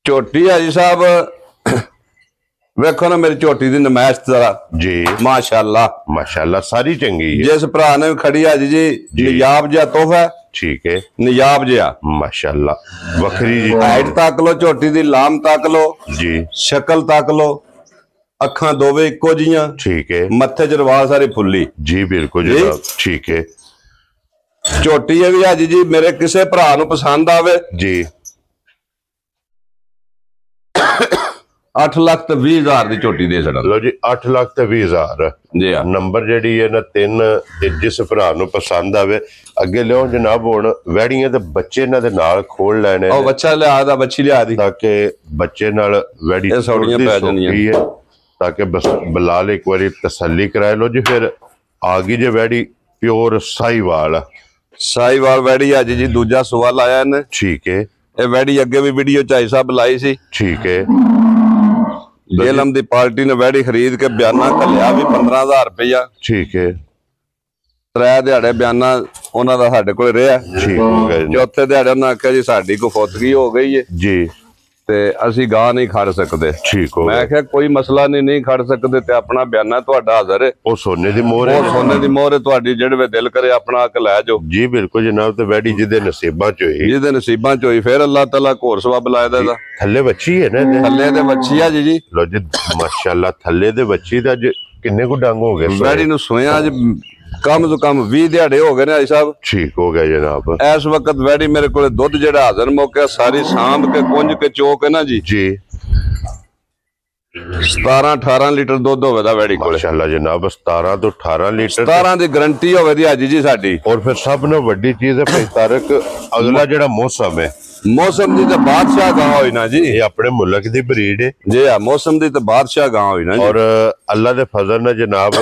ਝੋਟੀ ਆ ਜੀ ਸਾਹਿਬ ਵੇਖੋ ਨਾ ਮੇਰੀ ਝੋਟੀ ਦੀ ਨਮਾਇਸ਼ ਜ਼ਰਾ ਜੀ ਮਾਸ਼ਾਅੱਲਾ। ਮਾਸ਼ਾਅੱਲਾ ਸਾਰੀ ਚੰਗੀ ਹੈ। ਜਿਸ ਭਰਾ ਨੇ ਖੜੀ ਅੱਜ ਜੀ ਨਿਯਾਬ ਜਿਹਾ ਤੋਹਫਾ। ਠੀਕ ਹੈ। ਨਿਯਾਬ ਜਿਹਾ ਮਾਸ਼ਾਅੱਲਾ। ਵੱਖਰੀ ਜੀ ਹਾਈਟ ਤੱਕ ਲੋ, ਝੋਟੀ ਦੀ ਲਾਮ ਤੱਕ ਲੋ ਜੀ, ਸ਼ਕਲ ਤੱਕ ਲੋ, ਅੱਖਾਂ ਦੋਵੇਂ ਇੱਕੋ ਜੀਆਂ। ਠੀਕ ਹੈ। ਮੱਥੇ ਚ ਰਵਾਲ ਸਾਰੀ ਫੁੱਲੀ। ਜੀ ਬਿਲਕੁਲ ਜਨਾਬ। ਠੀਕ ਹੈ। ਝੋਟੀ ਇਹ ਵੀ ਅੱਜ ਜੀ ਮੇਰੇ ਕਿਸੇ ਭਰਾ ਨੂੰ ਪਸੰਦ ਆਵੇ ਜੀ 8,20,000 ਦੀ ਝੋਟੀ ਦੇ ਛੱਡਾਂ। ਲਓ ਜੀ 8,20,000 ਜੀ ਆ ਨੰਬਰ ਜਿਹੜੀ ਹੈ ਨਾ 3 ਤੇ ਜਿਸ ਭਰਾ ਨੂੰ ਪਸੰਦ ਆਵੇ ਅੱਗੇ ਲਿਓ ਜਨਾਬ। ਹੁਣ ਵੈੜੀਆਂ ਦੇ ਬੱਚੇ ਇਹਨਾਂ ਦੇ ਨਾਲ ਖੋਲ ਲੈਣੇ ਉਹ ਬੱਚਾ ਲਿਆ ਦਾ ਬੱਚੀ ਲਿਆ ਦੀ ਤਾਂ ਕਿ ਬੱਚੇ ਨਾਲ ਵੈੜੀ ਇਹ ਸੌੜੀਆਂ ਪੈ ਜਾਣੀਆਂ ਤਾਂ ਕਿ ਬਸ ਬਲਾਲ ਇੱਕ ਵਾਰੀ ਤਸੱਲੀ ਕਰਾਏ। ਲੋ ਜੀ ਫਿਰ ਆ ਗਈ ਜੇ ਵੈੜੀ ਪਿਓਰ ਸਾਈਵਾਲ ਵੈੜੀ ਅੱਜ ਜੀ ਦੂਜਾ ਸਵਾਲ ਆਇਆ ਇਹਨੇ। ਠੀਕ ਹੈ। ਇਹ ਵੈੜੀ ਅੱਗੇ ਵੀ ਵੀਡੀਓ ਚਾਈ ਸਾਹਿਬ ਲਾਈ ਸੀ। ਠੀਕ ਹੈ। ਜੇਲਮ ਦੀ ਪਾਰਟੀ ਨੇ ਵੈੜੀ ਖਰੀਦ ਕੇ ਬਿਆਨਾ ਘੱਲਿਆ ਵੀ 15,000 ਰੁਪਇਆ। ਠੀਕ ਹੈ। 3 ਦਿਹਾੜੇ ਬਿਆਨਾ ਉਹਨਾਂ ਦਾ ਸਾਡੇ ਕੋਲ ਰਿਹਾ। ਠੀਕ ਹੋ ਗਿਆ ਜੀ। ਚੌਥੇ ਦਿਹਾੜੇ ਉਹਨਾਂ ਆਖਿਆ ਜੀ ਸਾਡੀ ਕੋ ਫੋਤਗੀ ਹੋ ਗਈ ਹੈ ਜੀ ਤੇ ਅਸੀਂ ਗਾਂ ਨਹੀਂ ਖੜ ਸਕਦੇ। ਠੀਕ ਹੋ ਗਿਆ। ਮੈਂ ਕਿਹਾ ਕੋਈ ਮਸਲਾ ਨਹੀਂ ਖੜ ਸਕਦੇ ਤੇ ਆਪਣਾ ਬਿਆਨਾ ਤੁਹਾਡਾ ਹਾਜ਼ਰ ਹੈ। ਉਹ ਸੋਨੇ ਦੀ ਮੋਹਰ ਹੈ। ਉਹ ਸੋਨੇ ਦੀ ਮੋਹਰ ਹੈ ਤੁਹਾਡੀ, ਜਿਹੜੇ ਵੇ ਦਿਲ ਕਰੇ ਆਪਣਾ ਆ ਕੇ ਲੈ ਜਾਓ। ਜੀ ਬਿਲਕੁਲ ਜਨਾਬ। ਤੇ ਵੈੜੀ ਜਿਹਦੇ ਨਸੀਬਾਂ ਚ ਹੋਈ ਜਿਹਦੇ ਨਸੀਬਾਂ ਚ ਹੋਈ ਫਿਰ ਅੱਲਾਹ ਤਾਲਾ ਘੋਰ ਸਵਾਬ ਲਾਇਦਾ ਇਹਦਾ। ਥੱਲੇ ਬੱਚੀ ਹੈ ਨਾ ਥੱਲੇ ਦੇ ਬੱਚੀ ਆ ਜੀ। ਲੋ ਜੀ ਮਾਸ਼ਾਅੱਲਾ ਥੱਲੇ ਦੇ ਬੱਚੀ ਦਾ ਅੱਜ ਕਿੰਨੇ ਕੁ ਡੰਗ ਹੋ ਗਏ ਵੈੜੀ ਨੂੰ ਸੋਇਆ ਅੱਜ ਕਮ ਤੋਂ ਕਮ 20 ਦਿਹਾੜੇ ਹੋ ਗਏ ਨੇ ਆਈ ਸਾਹਿਬ। ਠੀਕ ਹੋ ਗਿਆ ਜਨਾਬ। ਇਸ ਵਕਤ ਵੈੜੀ ਮੇਰੇ ਕੋਲੇ ਦੁੱਧ ਜਿਹੜਾ ਹਾਜ਼ਰ ਮੌਕੇ ਸਾਰੀ ਸਾਂਭ ਕੇ ਕੁੰਝ ਕੇ ਚੋਕ ਹੈ ਨਾ ਜੀ 17-18 ਲੀਟਰ ਦੁੱਧ ਹੋਵੇ ਦਾ ਵੈੜੀ ਕੋਲੇ। ਮਾਸ਼ਾਅੱਲਾ ਜਨਾਬ 17 ਤੋਂ 18 ਲੀਟਰ 17 ਦੀ ਗਾਰੰਟੀ ਹੋਵੇ ਦੀ ਅੱਜ ਜੀ ਸਾਡੀ। ਔਰ ਫਿਰ ਸਭ ਨੂੰ ਵੱਡੀ ਚੀਜ਼ ਹੈ ਭਾਈ ਤਾਰਕ ਅਗਲਾ ਜਿਹੜਾ ਮੌਸਮ ਹੈ ਮੌਸਮ ਦੀ ਤੇ ਬਾਦਸ਼ਾਹ ਗਾਂ ਹੋਈ ਨਾ ਜੀ। ਇਹ ਆਪਣੇ ਮੁਲਕ ਦੀ ਬਰੀਡ ਹੈ ਜੀ ਆ ਮੌਸਮ ਦੀ ਤੇ ਬਾਦਸ਼ਾਹ ਗਾਂ ਹੋਈ ਨਾ ਜੀ। ਔਰ ਅੱਲਾ ਦੇ ਫਜ਼ਲ ਨਾਲ ਜਨਾਬ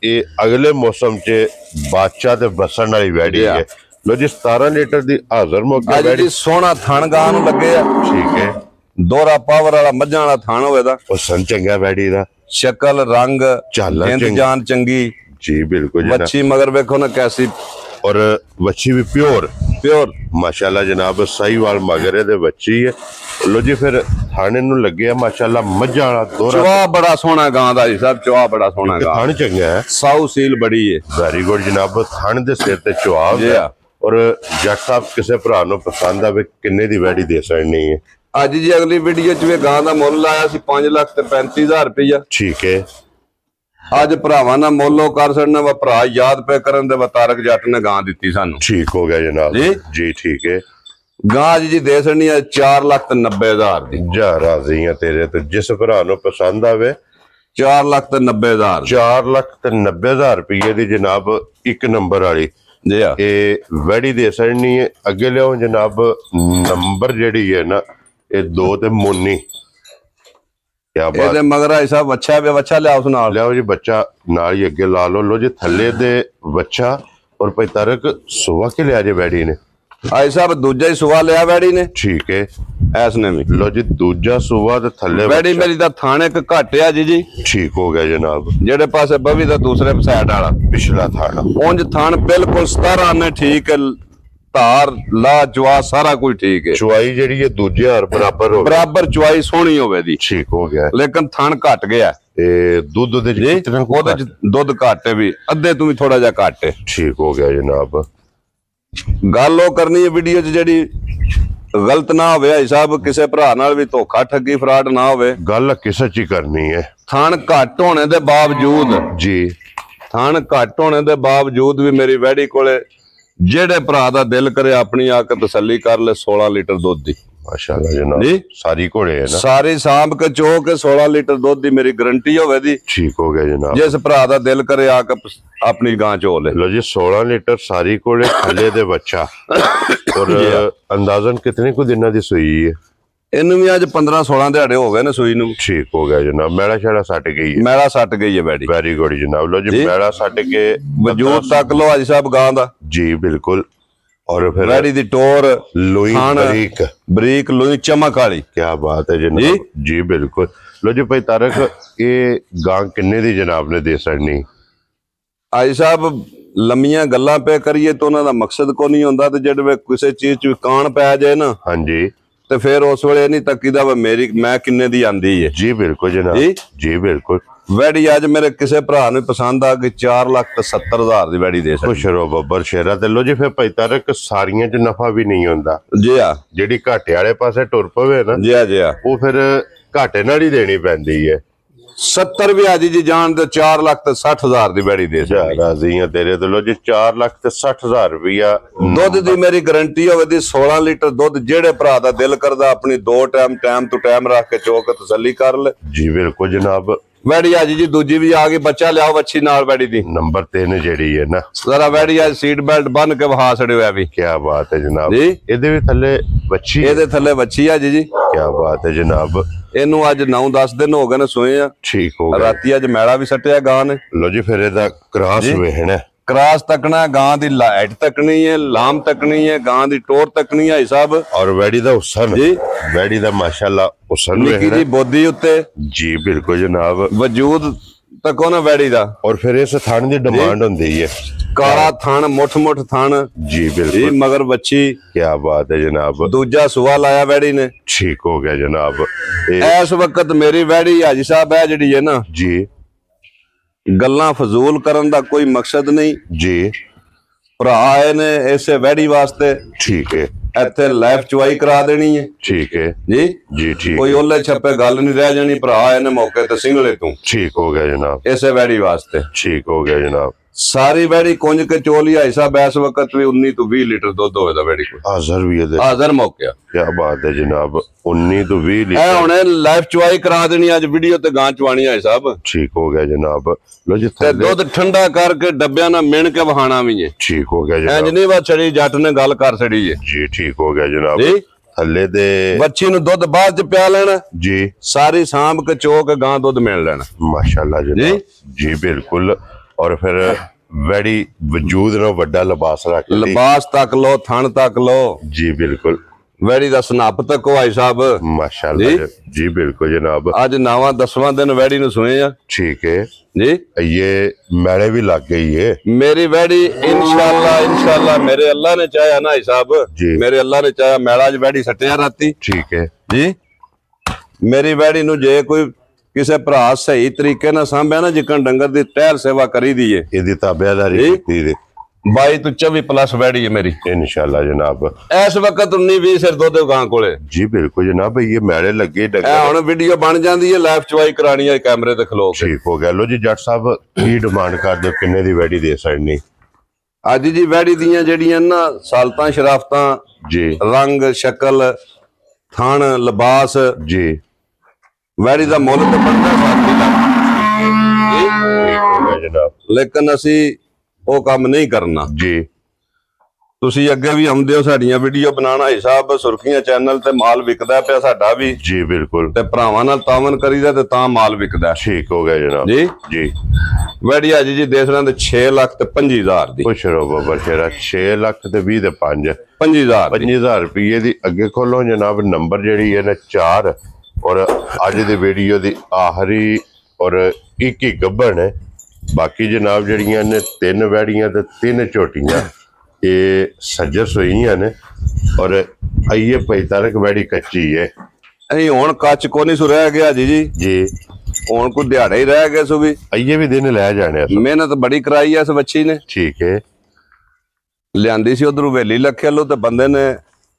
ਇਹ ਅਗਲੇ ਮੌਸਮ 'ਚ ਬਾਦਸ਼ਾਹ ਤੇ ਬਸਣ ਵਾਲੀ ਵੈੜੀ ਹੈ। ਲੋ ਜੀ 17 ਲੀਟਰ ਦੀ ਹਾਜ਼ਰ ਮੌਕੇ ਵੈੜੀ ਸੋਹਣਾ ਥਣ ਗਾਂ ਨੂੰ ਲੱਗੇ ਆ। ਠੀਕ ਹੈ। ਦੋਰਾ ਪਾਵਰ ਵਾਲਾ ਮੱਝਾਂ ਵਾਲਾ ਥਣ ਹੋਵੇ ਦਾ। ਉਹ ਸੰ ਚੰਗਾ ਵੈੜੀ ਦਾ ਸ਼ਕਲ ਰੰਗ ਝਾਲਰ ਜਾਨ ਚੰਗੀ ਜੀ ਬਿਲਕੁਲ ਵੱਛੀ ਮਗਰ ਵੇਖੋ ਨਾ ਕੈਸੀ। ਔਰ ਵੱਛੀ ਵੀ ਪਿਓਰ ਮਾਸ਼ਾਅੱਲਾ ਜਨਾਬ ਸਾਈਵਾਲ ਮਗਰ ਦੇ ਵੱਛੀ ਹੈ। ਲੋ ਜੀ ਫਿਰ ਥਾਣੇ ਨੂੰ ਲੱਗਿਆ ਮਾਸ਼ਾਅੱਲਾ ਮੱਝਾਂ ਵਾਲਾ ਦੋਰਾ। ਚਵਾ ਬੜਾ ਸੋਹਣਾ ਗਾਂ ਦਾ ਜੀ ਸਭ। ਚਵਾ ਬੜਾ ਸੋਹਣਾ ਗਾਂ। ਥਣ ਚੰਗਾ ਹੈ। ਸਾਊ ਸੀਲ ਬੜੀ ਹੈ। ਵੈਰੀ ਗੁੱਡ ਜਨਾਬ। ਥਣ ਦੇ ਸਿਰ ਤੇ ਚੁਆਵ ਹੈ। ਔਰ ਜੱਟ ਸਾਹਿਬ ਕਿਸੇ ਭਰਾ ਨੂੰ ਪਸੰਦ ਆਵੇ ਕਿੰਨੇ ਦੀ ਵੈੜੀ ਦੇ ਸਕਣੀ ਹੈ ਅੱਜ ਜੀ ਅਗਲੀ ਵੀਡੀਓ ਚ ਵੀ ਗਾਂ ਦਾ ਮੁੱਲ ਲਾਇਆ ਸੀ 5,35,000 ਰੁਪਇਆ। ਠੀਕ ਹੈ। ਅੱਜ ਭਰਾਵਾਂ ਨਾਲ ਮੁੱਲੋਂ ਕਰ ਛੱਡਣਾ ਵਾ ਭਰਾ ਯਾਦ ਪੈ ਕਰਨ ਦੇ ਤਾਰਕ ਜੱਟ ਨੇ ਗਾਂ ਦਿੱਤੀ ਸਾਨੂੰ। ਠੀਕ ਹੋ ਗਿਆ ਜਨਾਬ ਜੀ। ਠੀਕ ਹੈ। ਗਾਂ ਜੀ ਦੇ ਛੱਡਣੀ ਆ 4,90,000 ਦੀ। ਜਾ ਰਾਜ਼ੀ ਆ ਤੇਰੇ ਤੇ ਜਿਸ ਭਰਾ ਨੂੰ ਪਸੰਦ ਆਵੇ 4,90,000 4,90,000 ਰੁਪਏ ਦੀ ਜਨਾਬ ਇੱਕ ਨੰਬਰ ਵਾਲੀ ਜੀ ਆ ਇਹ ਵੈੜੀ ਦੇ ਸਕਣੀ ਹੈ। ਅੱਗੇ ਲਿਆਓ ਜਨਾਬ ਨੰਬਰ ਜਿਹੜੀ ਹੈ ਨਾ ਇਹ 2 ਤੇ ਮੋਨੀ। ਕਿਆ ਬਾਤ। ਇਹਦੇ ਮਗਰ ਆਈ ਸਾਹਿਬ ਬੱਚਾ ਲਿਆਓ ਉਸ ਨਾਲ। ਲਿਆਓ ਜੀ ਬੱਚਾ ਨਾਲ ਹੀ ਅੱਗੇ ਲਾ ਲਓ। ਲੋ ਜੀ ਥੱਲੇ ਦੇ ਬੱਚਾ ਔਰ ਭਾਈ ਤਾਰਕ ਸੁਵਾ ਕੇ ਲਿਆ ਜੇ ਵੈੜੀ ਨੇ। ਆਈ ਸਾਹਿਬ ਦੂਜਾ ਹੀ ਸੁਵਾ ਲਿਆ ਵੈੜੀ ਨੇ। ਠੀਕ ਹੈ। ਐਸ ਨੇ ਵੀ ਲੋ ਜੀ ਦੂਜਾ ਸੁਵਾ ਤੇ ਥੱਲੇ ਵੈੜੀ ਮੇਰੀ ਦਾ ਥਾਣੇ ਇੱਕ ਘੱਟ ਆ ਜੀ। ਠੀਕ ਹੋ ਗਿਆ ਜਨਾਬ। ਜਿਹੜੇ ਪਾਸੇ ਬਵੀ ਦਾ ਦੂਸਰੇ ਸਾਈਡ ਵਾਲਾ ਪਿਛਲਾ ਥਾਣਾ ਉਂਝ ਥਾਣ ਬਿਲਕੁਲ 17 ਨੇ ਠੀਕ ਹੈ। ਧਾਰ ਲਾ ਜਵਾ ਸਾਰਾ ਕੁਝ ਠੀਕ ਹੈ। ਚੁਆਈ ਜਿਹੜੀ ਹੈ ਦੂਜੇ ਹਾਰ ਬਰਾਬਰ ਚੁਆਈ ਸੋਹਣੀ ਹੋਵੇ ਦੀ। ਠੀਕ ਹੋ ਗਿਆ। ਲੇਕਿਨ ਥਣ ਘਟ ਗਿਆ। ਤੇ ਦੁੱਧ ਦੇ ਉਹਦੇ ਚ ਦੁੱਧ ਘੱਟ ਹੈ ਵੀ ਅੱਧੇ ਤੋਂ ਵੀ ਥੋੜਾ ਜਿਹਾ ਘੱਟ ਹੈ। ਠੀਕ ਹੋ ਗਿਆ ਜਨਾਬ। ਗੱਲ ਉਹ ਕਰਨੀ ਹੈ ਵੀਡੀਓ 'ਚ ਜਿਹੜੀ ਗਲਤ ਨਾ ਹੋਵੇ ਹਿਸਾਬ ਕਿਸੇ ਭਰਾ ਨਾਲ ਵੀ ਧੋਖਾ ਠੱਗੀ ਫਰਾਡ ਨਾ ਹੋਵੇ। ਗੱਲ ਕਿਸੇ 'ਚ ਹੀ ਕਰਨੀ ਹੈ। ਥਣ ਘੱਟ ਹੋਣੇ ਦੇ ਬਾਵਜੂਦ ਜੀ ਥਣ ਘੱਟ ਹੋਣੇ ਦੇ ਬਾਵਜੂਦ ਵੀ ਮੇਰੀ ਵੈੜੀ ਕੋਲੇ ਜਿਹੜੇ ਭਰਾ ਦਾ ਦਿਲ ਕਰੇ ਆਪਣੀ ਆ ਕੇ ਤਸੱਲੀ ਕਰ ਲੈ 16 ਲੀਟਰ ਦੁੱਧ ਦੀ। ਮਾਸ਼ਾਅੱਲਾ ਜਨਾਬ ਸਾਰੀ ਘੋੜੇ ਹੈ ਨਾ ਸਾਰੀ ਸਾਂਭ ਕੇ ਚੋ ਕੇ 16 ਲੀਟਰ ਦੁੱਧ ਦੀ ਮੇਰੀ ਗਾਰੰਟੀ ਹੋਵੇ ਦੀ। ਠੀਕ ਹੋ ਗਿਆ ਜਨਾਬ। ਜਿਸ ਭਰਾ ਦਾ ਦਿਲ ਕਰੇ ਆ ਕੇ ਆਪਣੀ ਗਾਂ ਚੋ ਲੈ। ਲੋ ਜੀ 16 ਲੀਟਰ ਸਾਰੀ ਘੋੜੇ ਥੱਲੇ ਦੇ ਬੱਚਾ ਔਰ ਅੰਦਾਜ਼ਨ ਕਿਤਨੇ ਕੁ ਦਿਨਾਂ ਦੀ ਸੂਈ ਹੈ ਇਹਨੂੰ ਵੀ ਅੱਜ 15-16 ਦਿਹਾੜੇ ਹੋ ਗਏ ਨੇ ਸੂਈ ਨੂੰ। ਠੀਕ ਹੋ ਗਿਆ ਜਨਾਬ। ਮੈਲਾ ਛੜਾ ਸੱਟ ਗਈ ਹੈ। ਮੈਲਾ ਸੱਟ ਗਈ ਹੈ ਬੈਡੀ। ਵੈਰੀ ਗੁੱਡ ਜਨਾਬ। ਲੋ ਜੀ ਮੈਲਾ ਸੱਟ ਕੇ ਵਜੂਦ ਤੱਕ ਲੋ ਅੱਜ ਸਾਹਿਬ ਗਾਂ ਦਾ ਜੀ ਬਿਲਕੁਲ। ਔਰ ਫਿਰ ਵੈੜੀ ਦੀ ਟੋਰ ਲੋਈ ਬਰੀਕ ਲੋਈ ਚਮਕ ਵਾਲੀ। ਕੀ ਬਾਤ ਹੈ ਜਨਾਬ ਜੀ ਬਿਲਕੁਲ। ਲੋ ਜੀ ਭਾਈ ਤਾਰਕ ਇਹ ਗਾਂ ਕਿੰਨੇ ਦੀ ਜਨਾਬ ਨੇ ਦੇ ਸਕਣੀ? ਆਈ ਸਾਹਿਬ ਲੰਮੀਆਂ ਗੱਲਾਂ ਪੈ ਕਰੀਏ ਤਾਂ ਉਹਨਾਂ ਦਾ ਮਕਸਦ ਕੋ ਨਹੀਂ ਹੁੰਦਾ ਤੇ ਜਿਹੜੇ ਕਿਸੇ ਚੀਜ਼ ਚ ਕਾਣ ਪੈ ਜਾਏ ਨਾ ਹਾਂਜੀ ਤੇ ਫਿਰ ਉਸ ਵੇਲੇ ਨਹੀਂ ਤੱਕੀਦਾ ਮੈਂ ਕਿੰਨੇ ਦੀ ਆਂਦੀ ਹੈ। ਜੀ ਬਿਲਕੁਲ ਜਨਾਬ ਜੀ ਬਿਲਕੁਲ। ਵੈੜੀ ਅੱਜ ਮੇਰੇ ਕਿਸੇ ਭਰਾ ਨੂੰ ਪਸੰਦ ਆ ਕਿ 4,70,000 ਦੀ ਵੈੜੀ ਦੇ ਸਕਦਾ। ਖੁਸ਼ ਰਹੋ ਬੱਬਰ ਸ਼ੇਰਾ ਤੇ ਲੋ ਜੀ ਫਿਰ ਭਾਈ ਤਾਰਕ ਸਾਰੀਆਂ ਚ ਨਫਾ ਵੀ ਨਹੀਂ ਹੁੰਦਾ ਜੀ ਆ। ਜਿਹੜੀ ਘਾਟੇ ਵਾਲੇ ਪਾਸੇ ਟੁਰ ਪਵੇ ਨਾ ਜੀ ਆ ਉਹ ਫਿਰ ਘਾਟੇ ਨਾਲ ਹੀ ਦੇਣੀ ਪੈਂਦੀ ਹੈ। 70 ਵੀ ਆਜੀ ਜੀ ਜਾਣ ਤੇ 4,60,000 ਦੀ ਵੈੜੀ ਦੇ ਜਾ ਰਾਜ਼ੀ ਆ ਤੇਰੇ ਤੋਂ। ਲੋ ਜੀ 4,60,000 ਰੁਪਇਆ ਦੁੱਧ ਦੀ ਮੇਰੀ ਗਾਰੰਟੀ ਹੋਵੇ ਦੀ 16 ਲੀਟਰ ਦੁੱਧ ਜਿਹੜੇ ਭਰਾ ਦਾ ਦਿਲ ਕਰਦਾ ਆਪਣੀ 2 ਟਾਈਮ ਤੋਂ ਟਾਈਮ ਰੱਖ ਕੇ ਚੋਕ ਤਸੱਲੀ ਕਰ ਲੈ ਜੀ। ਬਿਲਕੁਲ ਜਨਾਬ। ਵੈੜੀ ਆਜੀ ਜੀ ਦੂਜੀ ਵੀ ਆ ਗਈ, ਬੱਚਾ ਲਿਆਓ ਵੱਛੀ ਨਾਲ ਵੈੜੀ ਦੀ ਨੰਬਰ 3 ਜਿਹੜੀ ਹੈ ਨਾ, ਜ਼ਰਾ ਵੈੜੀ ਆ ਸੀਟ ਬੈਲਟ ਬੰਨ ਕੇ ਵਹਾ ਛੜਿਓ ਐ ਵੀ। ਕੀ ਬਾਤ ਹੈ ਜਨਾਬ ਜੀ। ਇਹਦੇ ਵੀ ਥੱਲੇ ਬੱਚੀ, ਇਹਦੇ ਥੱਲੇ ਵੱਛੀ ਆ ਜੀ। ਕੀ ਬਾਤ ਹੈ ਜਨਾਬ। ਇਹਨੂੰ ਅੱਜ 9-10 ਦਿਨ ਹੋ ਗਏ ਨੇ ਸੋਏ ਆ। ਠੀਕ ਹੋ ਗਿਆ। ਰਾਤੀ ਅੱਜ ਮੈਲਾ ਵੀ ਸੱਟਿਆ ਗਾਂ ਨੇ। ਲੋ ਜੀ ਫਿਰ ਇਹਦਾ ਕ੍ਰਾਸ ਵੇਖਣਾ, ਕ੍ਰਾਸ ਤੱਕਣਾ, ਗਾਂ ਦੀ ਲਾਈਟ ਤੱਕਣੀ ਹੈ, ਲਾਮ ਤੱਕਣੀ ਹੈ, ਗਾਂ ਦੀ ਟੋਰ ਤੱਕਣੀ ਹੈ ਸਾਹਿਬ। ਔਰ ਵੈੜੀ ਦਾ ਹੁਸਨ ਜੀ, ਵੈੜੀ ਦਾ ਮਾਸ਼ਾਅੱਲਾ ਹੁਸਨ ਨਿੱਕੀ ਵੇਖਣਾ ਜੀ ਬੋਦੀ ਉੱਤੇ ਜੀ। ਬਿਲਕੁਲ ਜਨਾਬ। ਵਜੂਦ ਤੱਕੋ ਨਾ ਵੈੜੀ ਦਾ। ਔਰ ਫਿਰ ਇਸ ਥਣ ਦੀ ਡਿਮਾਂਡ ਹੁੰਦੀ ਹੈ ਕਾਲਾ ਥਣ, ਮੁੱਠ ਥਣ ਜੀ। ਜੀ, ਬਿਲਕੁਲ। ਮਗਰ ਬੱਚੀ। ਕੀ ਬਾਤ ਹੈ ਜਨਾਬ। ਦੂਜਾ ਸੂਆ ਲਾਇਆ ਵੈੜੀ ਨੇ। ਠੀਕ ਹੋ ਗਿਆ ਜਨਾਬ। ਇਸ ਵਕਤ ਮੇਰੀ ਵੈੜੀ ਹਾਜੀ ਸਾਹਿਬ ਹੈ ਜਿਹੜੀ ਹੈ ਨਾ ਜੀ, ਗੱਲਾਂ ਫਜ਼ੂਲ ਕਰਨ ਦਾ ਕੋਈ ਮਕਸਦ ਨਹੀਂ ਜੀ। ਭਰਾ ਆਏ ਨੇ ਇਸੇ ਵੈੜੀ ਵਾਸਤੇ। ਠੀਕ ਹੈ, ਇੱਥੇ ਲਾਈਫ ਚੁਆਈ ਕਰਾ ਦੇਣੀ ਹੈ ਠੀਕ ਹੈ ਜੀ। ਜੀ। ਠੀਕ ਕੋਈ ਓਲੇ ਛੱਪੇ ਗੱਲ ਨਹੀਂ ਰਹਿ ਜਾਣੀ। ਭਰਾ ਆਏ ਨੇ ਮੌਕੇ ਤੇ ਸਿੰਗਲੇ ਤੋਂ ਠੀਕ ਹੋ ਗਿਆ ਜਨਾਬ। ਇਸੇ ਵੈੜੀ ਵਾਸਤੇ ਠੀਕ ਹੋ ਗਿਆ ਜਨਾਬ। ਸਾਰੀ ਵੈੜੀ ਕੁੰਜ ਕੇ ਚੋਲੀ ਹਾਈ ਸਾਹਿਬ ਇਸ ਵਕਤ ਵੀ 19 ਤੋਂ 20 ਲੀਟਰ ਦੁੱਧ ਹੋਵੇਗਾ ਵੈੜੀ ਕੋਲ। ਹਾਜ਼ਰ ਵੀ ਇਹਦੇ। ਹਾਜ਼ਰ ਮੌਕਿਆ। ਕੀ ਬਾਤ ਹੈ ਜਨਾਬ। 19 ਤੋਂ 20 ਇਹ ਲੀਟਰ। ਹੁਣੇ ਲਾਈਫ ਚੁਆਈ ਕਰਾ ਦੇਣੀ ਅੱਜ ਵੀਡੀਓ ਤੇ ਗਾਂ ਚਵਾਣੀ ਹਾਈ ਸਾਹਿਬ। ਠੀਕ ਹੋ ਗਿਆ ਜਨਾਬ। ਲੋ ਜੀ ਤੇ ਦੁੱਧ ਠੰਡਾ ਕਰਕੇ ਡੱਬਿਆਂ ਨਾਲ ਮਿਣ ਕੇ ਵਹਾਣਾ ਵੀ ਹੈ। ਠੀਕ ਹੋ ਗਿਆ ਇੰਜ ਜਨਾਬ ਨਹੀਂ ਵਾ ਛੜੀ ਜੱਟ ਨੇ ਗੱਲ ਕਰ ਛੜੀ ਹੈ ਜੀ। ਠੀਕ ਹੋ ਗਿਆ ਜਨਾਬ। ਜੀ। ਥੱਲੇ ਦੇ ਬੱਚੀ ਨੂੰ ਦੁੱਧ ਬਾਅਦ ਚ ਪਿਆ ਲੈਣਾ ਜੀ। ਸਾਰੀ ਸਾਂਭ ਕੇ ਚੋ ਕੇ ਗਾਂ ਦੁੱਧ ਮਿਲ ਲੈਣਾ ਮਾਸ਼ਾਅੱਲਾ ਜਨਾਬ ਜੀ। ਬਿਲਕੁਲ। ਔਰ ਫਿਰ ਵੈੜੀ ਵਜੂਦ ਨਾਲ ਵੱਡਾ ਲਿਬਾਸ ਰੱਖ ਲਈ। ਲਿਬਾਸ ਤੱਕ ਲੋ, ਥਣ ਤੱਕ ਲੋ ਜੀ। ਬਿਲਕੁਲ। ਵੈੜੀ ਦਾ ਸਨੱਪ ਤੱਕ ਭਾਈ ਸਾਹਿਬ। ਮਾਸ਼ਾਅੱਲਾ ਜੀ। ਬਿਲकुल जनाब। ਅੱਜ 9ਵਾਂ-10ਵਾਂ ਦਿਨ ਵੈੜੀ ਨੂੰ ਸੋਏ ਆ। ठीक है जी। ये मेले भी लग गई है मेरी वैड़ी इंशाल्लाह मेरे अल्लाह ने चाहा ना हिसाब जी। मेरे अल्लाह ने चाहा मेला च वैड़ी सटिया राती। ठीक है जी। मेरी वैड़ी नु जे कोई किसी भरा सही तरीके ना सांभे ना जिकन डंगर दी टहल सेवा करी दी है ਇਹਦੀ ਤਾਬੇਦਾਰੀ ਕੀਤੀ ਦੇ 22 ਤੋਂ 24 प्लस वैड़ी है मेरी इंशाल्लाह जनाब। इस वक्त 19-20 सिर दुध गां कोले। जी बिल्कुल जनाब। ये मेले लगे ए हुण वीडियो बन जांदी है लाइव चवाई करानी है कैमरे ते खलो के। ठीक हो गया। लो जी जट साहब की डिमांड कर दो किन्ने दी वैडी दे सकनी ਅੱਜ ਜੀ ਵੈੜੀ ਦੀਆਂ ਜਿਹੜੀਆਂ ਨਾ ਸਾਲਤਾਂ ਸ਼ਰਾਫਤਾਂ जी ਰੰਗ ਸ਼ਕਲ ਥਣ ਲਿਬਾਸ जी। ਵੈੜੀ ਦਾ ਮੁੱਲ ਤੇ ਬਣਦਾ 7 ਲੱਖ ठीक हो गया जनाब। ਲੇਕਿਨ ਅਸੀਂ ਉਹ ਕੰਮ ਨਹੀਂ ਕਰਨਾ। जी ਤੁਸੀਂ ਅੱਗੇ ਵੀ ਆਉਂਦੇ ਹੋ ਸਾਡੀਆਂ ਵੀਡੀਓ ਬਣਾਉਣਾ ਹਿਸਾਬ ਸੁਰਖੀਆਂ ਚੈਨਲ ਤੇ ਮਾਲ ਵਿਕਦਾ ਪਿਆ ਸਾਡਾ ਵੀ जी बिल्कुल। ਤੇ ਭਰਾਵਾਂ ਨਾਲ ਤਾਵਨ ਕਰੀਦਾ ਤੇ ਤਾਂ ਮਾਲ ਵਿਕਦਾ। ठीक हो गया जनाब ਜੀ। जी। ਵੈੜੀ ਅੱਜ ਜੀ ਦੇਖ ਦੇ 6 ਲੱਖ ਤੇ 25,000 ਦੀ। खुश रहो बाबा शेरा 6 लाख ते 20 ते 5 25,000 ਦੀ। 5000 रुपये दी अगे खोलो जनाब। नंबर जेडी है ना 4 और अज दी वीडियो दी आखिरी और एक ही गब्बन है। बाकी जनाब जड़ियां ने 3 वैड़ियां ते 3 झोटियां ये सज्जर सोईयां ने और आइए 45 वैड़ी कच्ची है। ਅਸੀਂ ਹੁਣ ਕੱਚ ਕੋ ਨਹੀਂ ਸੁ ਰਹਿ ਗਿਆ ਜੀ जी ਹੁਣ ਕੋਈ ਦਿਹਾੜਾ ਹੀ ਰਹਿ ਗਿਆ ਸੋ ਵੀ आइए भी दिन लै जाने अस। ਮਿਹਨਤ ਬੜੀ ਕਰਾਈ ਐ ਇਸ ਬੱਚੀ ਨੇ। ठीक है ਲਿਆਂਦੀ ਸੀ ਉਧਰੋਂ ਵੇਲੀ ਲੱਖੇ ਲੋ ਤੇ ਬੰਦੇ ਨੇ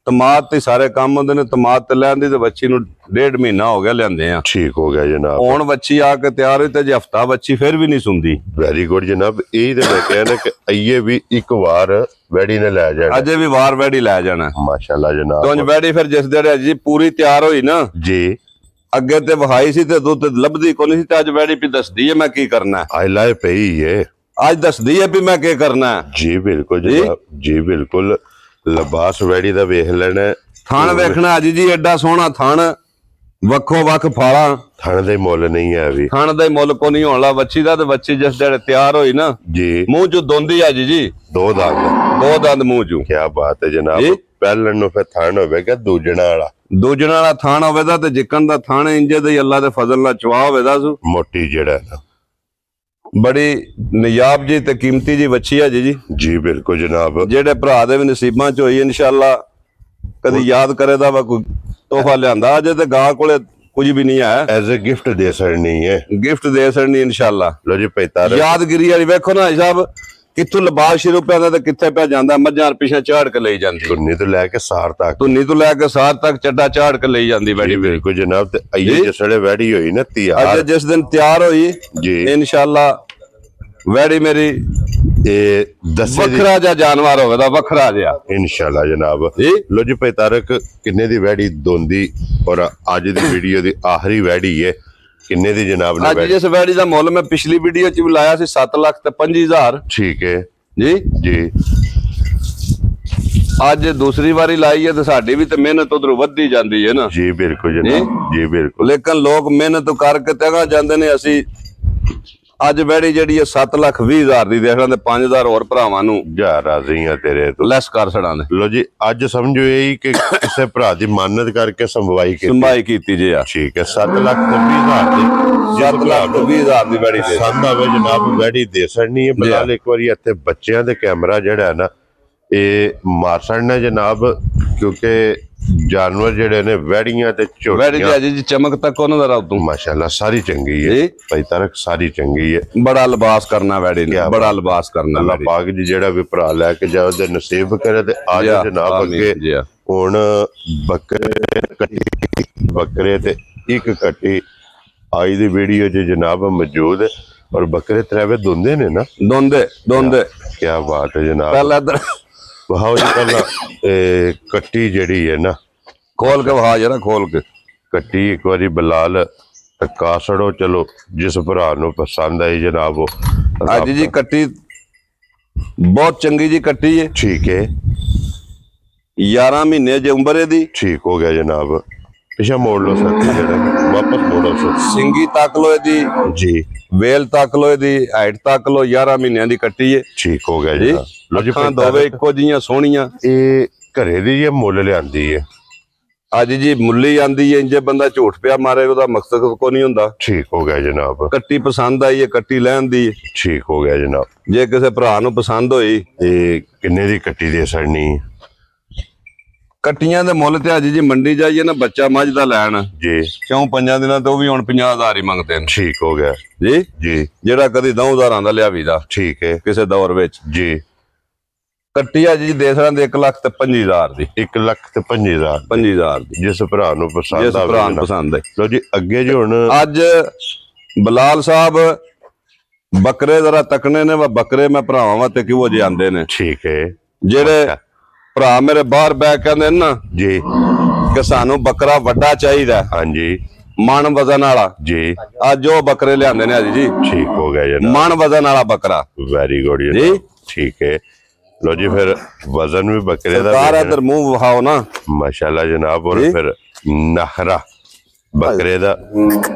ਤਮਾਦ ਤੇ ਸਾਰੇ ਕੰਮ ਹੁੰਦੇ ਨੇ ਤਮਾਦ ਤੇ ਲਿਆਂਦੀ ਤੇ ਬੱਚੀ ਨੂੰ 1.5 ਮਹੀਨਾ ਹੋ ਗਿਆ ਲਿਆਂਦੇ ਆ। ठीक हो गया जनाब। ਹੁਣ ਬੱਚੀ ਆ ਕੇ ਤਿਆਰ ਹੋਈ ਤੇ ਜੇ ਹਫਤਾ ਬੱਚੀ ਫਿਰ ਵੀ ਨਹੀਂ ਸੁਣਦੀ। वेरी गुड जनाब। यही तो मैं कहना कि आइए भी एक बार वैड़ी ने लै जाना। ਅਜੇ ਵੀ ਵਾਰ ਵੈੜੀ ਲੈ ਜਾਣਾ। माशाल्लाह जनाब। ਤੁੰਜ ਵੈੜੀ ਫਿਰ ਜਿਸ ਦਿਹਾੜੇ ਜੀ ਪੂਰੀ ਤਿਆਰ ਹੋਈ ਨਾ जी ਅੱਗੇ ਤੇ ਵਹਾਈ ਸੀ ਤੇ ਦੁੱਧ ਲੱਭਦੀ ਕੋਈ ਨਹੀਂ ਸੀ ਤੇ ਅੱਜ ਵੈੜੀ ਵੀ ਦੱਸਦੀ ਹੈ ਮੈਂ ਕੀ ਕਰਨਾ। आई लाए पे ही है। ਅੱਜ ਦੱਸਦੀ ਹੈ ਵੀ ਮੈਂ ਕੀ ਕਰਨਾ। जी बिल्कुल जनाब। जी बिल्कुल। लिबास वैड़ी दा वेख लेना। ਥਣ ਵੇਖਣਾ ਅੱਜ ਜੀ ਐਡਾ ਸੋਹਣਾ ਥਣ ਵੱਖੋ ਵੱਖ ਫਾਲਾਂ थण दे मुल नहीं है अभी। ਥਣ ਦਾ ਹੀ ਮੁੱਲ ਕੋ ਨਹੀਂ ਹੋਣਾ ਬੱਚੀ ਦਾ ਤੇ ਬੱਚੀ ਜਿਸ ਦਿਹਾੜੇ ਤਿਆਰ ਹੋਈ ਨਾ जी ਮੂੰਹ ਚੋਂ ਦੋਂਦੀ ਅੱਜ ਜੀ 2 दांत। 2 ਦੰਦ ਮੂੰਹ ਚੋਂ। क्या बात है जनाब। जी। पहलन नु फिर थण होवेगा दूजना वाला ਦੂਜਣ ਵਾਲਾ ਥਣ ਹੋਵੇਦਾ ਤੇ ਜਿੱਕਣ ਦਾ ਥਣ ਇੰਜੇ ਦੇ ਅੱਲਾ ਦੇ ਫਜ਼ਲ ਨਾਲ ਚਵਾ ਹੋਵੇਦਾ ਸੂ मोटी जेड़ा है ना। ਬੜੀ ਨਿਯਾਬ ਜੀ ਤੇ ਕੀਮਤੀ ਜੀ ਬੱਚੀ ਹੈ ਜੀ। जी बिल्कुल जनाब। ਜਿਹੜੇ ਭਰਾ ਦੇ ਵੀ ਨਸੀਬਾਂ ਚ ਹੋਈ ਇਨਸ਼ਾਅੱਲਾ ਕਦੀ ਯਾਦ ਕਰੇਦਾ ਵਾ ਕੋਈ ਤੋਹਫਾ ਲਿਆਂਦਾ ਅਜੇ ਤੇ ਗਾਂ ਕੋਲੇ ਕੁਝ ਵੀ ਨਹੀਂ ਹੈ। एज ए गिफ्ट दे सकनी है। ਗਿਫਟ ਦੇ ਸਕਣੀ ਇਨਸ਼ਾਅੱਲਾ। लो जी 45 ਯਾਦਗਿਰੀ ਵਾਲੀ ਵੇਖੋ ਨਾ ਹਿਸਾਬ ਕਿੱਥੋਂ ਲਿਬਾਸ ਸ਼ੁਰੂ ਪਿਆ ਤੇ ਕਿੱਥੇ ਪਿਆ ਜਾਂਦਾ, ਮੱਝਾਂ ਪਿੱਛੇ ਝਾੜ ਕੇ ਲਈ ਜਾਂਦੀ, ਧੁੰਨੀ ਤੋਂ ਲੈ ਕੇ ਸਾਰ ਤੱਕ, ਧੁੰਨੀ ਤੋਂ ਲੈ ਕੇ ਸਾਰ ਤੱਕ ਚੱਡਾ ਝਾੜ ਕੇ ਲਈ ਜਾਂਦੀ ਵੈੜੀ। ਬਿਲਕੁਲ ਜਨਾਬ। ਤੇ ਆਈਏ ਜਿਸ ਵੇਲੇ ਵੈੜੀ ਹੋਈ ਨਾ ਤਿਆਰ, ਅੱਜ ਜਿਸ ਦਿਨ ਤਿਆਰ ਹੋਈ ਜੀ ਇਨਸ਼ਾਅੱਲਾ ਵੈੜੀ ਮੇਰੀ ਇਹ ਦੱਸੇ ਵੱਖਰਾ ਜਿਹਾ ਜਾਨਵਰ ਹੋਵੇਗਾ, ਵੱਖਰਾ ਜਿਹਾ ਇਨਸ਼ਾਅੱਲਾ ਜਨਾਬ। ਲੋ ਜੀ ਭਾਈ ਤਾਰਕ, ਕਿੰਨੇ ਦੀ ਵੈੜੀ ਦੋਂਦੀ ਔਰ ਅੱਜ ਦੀ ਵੀਡੀਓ ਦੀ ਆਖਰੀ ਵੈੜੀ ਹੈ, ਕਿੰਨੇ ਦੀ ਜਨਾਬ ਨੇ? ਅੱਜ ਜਿਸ ਵੈੜੀ ਦਾ ਮੁੱਲ ਮੈਂ ਪਿਛਲੀ ਵੀਡੀਓ ਚ ਵੀ ਲਾਇਆ ਸੀ 7,25,000। ਠੀਕ ਹੈ ਜੀ ਜੀ। ਅੱਜ ਦੂਸਰੀ ਵਾਰੀ ਲਾਈ ਹੈ ਤੇ ਸਾਡੀ ਵੀ ਤੇ ਮਿਹਨਤ ਉਧਰੋਂ ਵੱਧਦੀ ਜਾਂਦੀ ਹੈ ਨਾ। ਜੀ ਬਿਲਕੁਲ ਜਨਾਬ, ਜੀ ਬਿਲਕੁਲ। ਲੇਕਿਨ ਲੋਕ ਮਿਹਨਤ ਕਰਕੇ ਤਗਾ ਜਾਂਦੇ ਨੇ। ਅਸੀਂ ਅੱਜ ਵੈੜੀ ਜਿਹੜੀ ਹੈ 7,20,000 ਦੀ ਦੇਖਣਾ ਤੇ 5,000 ਹੋਰ ਭਰਾਵਾਂ ਨੂੰ ਜਾ ਰਾਜ਼ੀ ਆ ਤੇਰੇ ਤੋਂ, ਲੈਸ ਕਰ ਛੜਾਂਦੇ। ਲੋ ਜੀ ਅੱਜ ਸਮਝੋ ਇਹ ਕਿ ਕਿਸੇ ਭਰਾ ਦੀ ਮਾਨਤ ਕਰਕੇ ਸੰਭਵਾਈ ਕੀਤੀ ਜੇ ਆ। ਠੀਕ ਹੈ 7,20,000 ਦੀ, 7,20,000 ਦੀ ਵੈੜੀ ਦੇ ਪਸੰਦ ਆਵੇ ਜਨਾਬ ਵੈੜੀ ਦੇ ਛੜਨੀ ਹੈ। ਬਿਲਾਲ ਇੱਕ ਵਾਰੀ ਇੱਥੇ ਬੱਚਿਆਂ ਦੇ ਕੈਮਰਾ ਜਿਹੜਾ ਹੈ ਨਾ ਇਹ ਮਾਰ ਛੜਨਾ ਜਨਾਬ, ਕਿਉਂਕਿ ਜਾਨਵਰ ਜਿਹੜੇ ਨੇ ਵੈੜੀਆਂ ਤੇ ਵੈੜੀ ਦੀ ਜੀ ਚਮਕ ਤੱਕ ਉਹਨਾਂ ਦਾ ਰਾਉ ਮਾਸ਼ਾਅੱਲਾ ਸਾਰੀ ਚੰਗੀ ਹੈ ਭਾਈ ਤਾਰਕ, ਸਾਰੀ ਚੰਗੀ ਹੈ। ਬੜਾ ਲਿਬਾਸ ਕਰਨਾ ਵੈੜੀ ਨੇ, ਬੜਾ ਲਿਬਾਸ ਕਰਨਾ। ਅੱਲਾਹ ਪਾਕ ਜੀ ਜਿਹੜਾ ਵੀ ਭਰਾ ਲੈ ਕੇ ਜਾ ਉਹਦੇ ਨਸੀਬ ਕਰੇ। ਤੇ ਅੱਜ ਜਨਾਬ ਅੱਗੇ ਹੁਣ ਬੱਕਰੇ ਤੇ ਇੱਕ ਕੱਟੀ ਅੱਜ ਦੀ ਵੀਡੀਓ 'ਚ ਜਨਾਬ ਮੌਜੂਦ, ਔਰ ਬੱਕਰੇ ਤਰਾਵੇ ਦੋਂਦੇ ਨੇ ਨਾ, ਦੋਂਦੇ। ਕੀ ਬਾਤ ਹੈ ਜਨਾਬ। ਪਹਿਲਾਂ ਇੱਧਰ ਵਹਾਓ ਜੀ, ਪਹਿਲਾਂ ਕੱਟੀ ਜਿਹੜੀ ਹੈ ਨਾ ਖੋਲ ਕੇ ਵਹਾ ਜਰਾ, ਖੋਲ ਕੇ ਕੱਟੀ ਇੱਕ ਵਾਰੀ ਬਲਾਲ ਕਾਸੜੋ। ਚਲੋ ਜਿਸ ਭਰਾ ਨੂੰ ਪਸੰਦ ਆਈ ਜਨਾਬ ਉਹ ਅੱਜ ਜੀ ਕੱਟੀ ਬਹੁਤ ਚੰਗੀ ਜੀ ਕੱਟੀ ਹੈ। ਠੀਕ ਹੈ 11 ਮਹੀਨੇ ਜੇ ਉਮਰ ਇਹਦੀ। ਠੀਕ ਹੋ ਗਿਆ ਜਨਾਬ। ਪਿਛਾ ਮੋੜ ਲੋ ਸਰ, ਵਾਪਸ ਮੋੜੋ ਸਰ। ਸਿੰਗੀ ਤੱਕ ਲੋ ਇਹਦੀ ਜੀ, ਵੇਲ ਤੱਕ ਲੋ ਇਹਦੀ, ਹਾਈਟ ਤੱਕ ਲੋ। 11 ਮਹੀਨਿਆਂ ਦੀ ਕੱਟੀ ਹੈ। ਠੀਕ ਹੋ ਗਿਆ ਜੀ। ਲੋ ਜੀ ਦੋਵੇਂ ਇੱਕੋ ਜੀਆਂ ਸੋਹਣੀਆਂ। ਇਹ ਘਰੇ ਦੀ ਇਹ ਮੁੱਲ ਲਿਆਂਦੀ ਹੈ ਅੱਜ ਜੀ, ਮੁੱਲੀ ਆਂਦੀ ਹੈ। ਇੰਜੇ ਬੰਦਾ ਝੂਠ ਪਿਆ ਮਾਰੇ ਉਹਦਾ ਮਕਸਦ ਕੋ ਨਹੀਂ ਹੁੰਦਾ। ਠੀਕ ਹੋ ਗਿਆ ਜਨਾਬ। ਕੱਟੀ ਪਸੰਦ ਆਈ ਹੈ, ਕੱਟੀ ਲੈਣ ਦੀ। ਠੀਕ ਹੋ ਗਿਆ ਜਨਾਬ। ਜੇ ਕਿਸੇ ਭਰਾ ਨੂੰ ਪਸੰਦ ਹੋਈ ਇਹ ਕਿੰਨੇ ਦੀ ਕੱਟੀ ਦੇ ਛੜਨੀ? ਕੱਟੀਆਂ ਦੇ ਮੁੱਲ ਤੇ ਅੱਜ ਜੀ ਮੰਡੀ ਜਾਈਏ ਨਾ, ਬੱਚਾ ਮੱਝ ਦਾ ਲੈਣ ਜੀ ਕਿਉਂ 5 ਦਿਨਾਂ ਤੋਂ ਵੀ ਹੁਣ 50,000 ਹੀ ਮੰਗਦੇ ਨੇ। ਠੀਕ ਹੋ ਗਿਆ ਜੀ ਜੀ। ਜਿਹੜਾ ਕਦੀ 10,000 ਦਾ ਲਿਆਵੀ ਦਾ। ਠੀਕ ਹੈ ਕਿਸੇ ਦੌਰ ਵਿੱਚ ਜੀ। ਕੱਟੀ ਅੱਜ ਜੀ ਦੇ ਸਕਦੇ 1,25,000 ਦੀ। 1,25,000 ਦੀ ਜਿਸ ਭਰਾ ਨੂੰ ਪਸੰਦ ਜਿਸ ਭਰਾ ਨੂੰ ਪਸੰਦ ਹੈ। ਲੋ ਜੀ ਅੱਗੇ ਜੀ ਹੁਣ ਅੱਜ ਬਲਾਲ ਸਾਹਿਬ ਬੱਕਰੇ ਜ਼ਰਾ ਤੱਕਣੇ ਨੇ। ਬੱਕਰੇ ਮੈਂ ਭਰਾਵਾਂ ਤੇ ਕਿਉਂ ਜੇ ਆਂਦੇ ਨੇ। ਠੀਕ ਹੈ ਜਿਹੜੇ ਭਰਾ ਮੇਰੇ ਬਾਹਰ ਬੈ ਕਹਿੰਦੇ ਨਾ ਜੀ ਕਿ ਸਾਨੂੰ ਬੱਕਰਾ ਵੱਡਾ ਚਾਹੀਦਾ। ਹਾਂਜੀ ਮਣ ਵਜ਼ਨ ਵਾਲਾ ਜੀ। ਅੱਜ ਉਹ ਬੱਕਰੇ ਲਿਆਂਦੇ ਨੇ ਅੱਜ ਜੀ। ਠੀਕ ਹੋ ਗਿਆ ਜੀ। ਮਣ ਵਜ਼ਨ ਵਾਲਾ ਬੱਕਰਾ। ਵੈਰੀ ਗੁੱਡ ਜੀ। ਠੀਕ ਹੈ ਲੋ ਜੀ ਫਿਰ ਵਜ਼ਨ ਵੀ ਬੱਕਰੇ ਦਾ ਸਾਰਾ ਇਧਰ ਮੂੰਹ ਵਹਾਓ ਨਾ ਮਾਸ਼ਾਅੱਲਾ ਜਨਾਬ। ਔਰ ਫਿਰ ਨਖਰਾ ਬੱਕਰੇ ਦਾ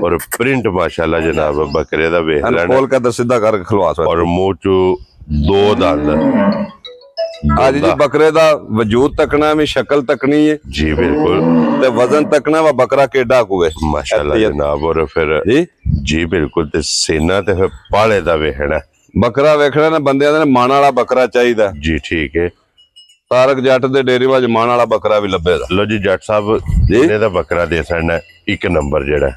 ਔਰ ਪ੍ਰਿੰਟ ਮਾਸ਼ਾਅੱਲਾ ਜਨਾਬ ਬੱਕਰੇ ਦਾ ਵੇਖ ਲੈਣਾ। ਖੋਲ ਕੇ ਸਿੱਧਾ ਕਰਕੇ ਖਲਵਾ ਸਕਦਾ। ਔਰ ਮੂੰਹ ਚੋਂ 2 ਦੰਦ। ਅੱਜ ਜੀ ਬੱਕਰੇ ਦਾ ਵਜੂਦ ਤੱਕਣਾ ਵੀ, ਸ਼ਕਲ ਤੱਕਣੀ ਹੈ ਜੀ ਬਿਲਕੁਲ। ਤੇ ਵਜ਼ਨ ਤੱਕਣਾ ਵਾ ਬੱਕਰਾ ਕਿੱਡਾ ਹੋਵੇ ਮਾਸ਼ਾਅੱਲਾ ਜਨਾਬ। ਔਰ ਫਿਰ ਜੀ ਬਿਲਕੁਲ। ਤੇ ਸੀਨਾ ਤੇ ਫਿਰ ਪਾਲੇ ਦਾ ਵੇਖਣਾ। ਬੱਕਰਾ ਵੇਖਣਾ ਨਾ ਬੰਦਿਆਂ ਨੇ ਮਣ ਵਾਲਾ ਬੱਕਰਾ ਚਾਹੀਦਾ ਜੀ। ਠੀਕ ਹੈ ਤਾਰਕ ਜੱਟ ਦੇ ਡੇਰੇ ਵਿੱਚ ਮਣ ਵਾਲਾ ਬੱਕਰਾ ਵੀ ਲੱਭੇਗਾ। ਲੋ ਜੀ ਜੱਟ ਸਾਹਿਬ ਇਹਨੇ ਦਾ ਬੱਕਰਾ ਦੇ ਸਕਣਾ 1 ਨੰਬਰ ਜਿਹੜਾ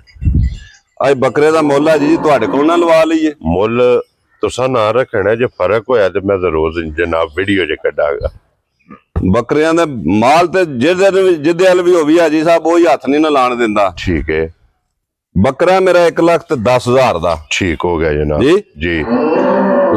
ਅੱਜ ਬੱਕਰੇ ਦਾ ਮੁੱਲ ਆ ਜੀ ਤੁਹਾਡੇ ਕੋਲ ਨਾ ਲਵਾ ਲਈਏ। ਮੁੱਲ ਤੁਸੀਂ ਨਾ ਰੱਖਣਾ, ਜੇ ਫਰਕ ਹੋਇਆ ਤੇ ਮੈਂ ਜ਼ਰੂਰ ਜਨਾਬ ਵੀਡੀਓ 'ਚ ਕੱਢਾਂਗਾ। ਬੱਕਰੀਆਂ ਦੇ ਮਾਲ ਤੇ ਜਿਹਦੇ ਹਲ ਵੀ ਹੋਵੀ ਹਾਜੀ ਸਾਹਿਬ ਉਹੀ ਹੱਥ ਨਹੀਂ ਨਾ ਲਾਣ ਦਿੰਦਾ। ਠੀਕ ਹੈ ਬੱਕਰਾ ਮੇਰਾ 1,10,000 ਦਾ। ਠੀਕ ਹੋ ਗਿਆ ਜਨਾਬ ਜੀ।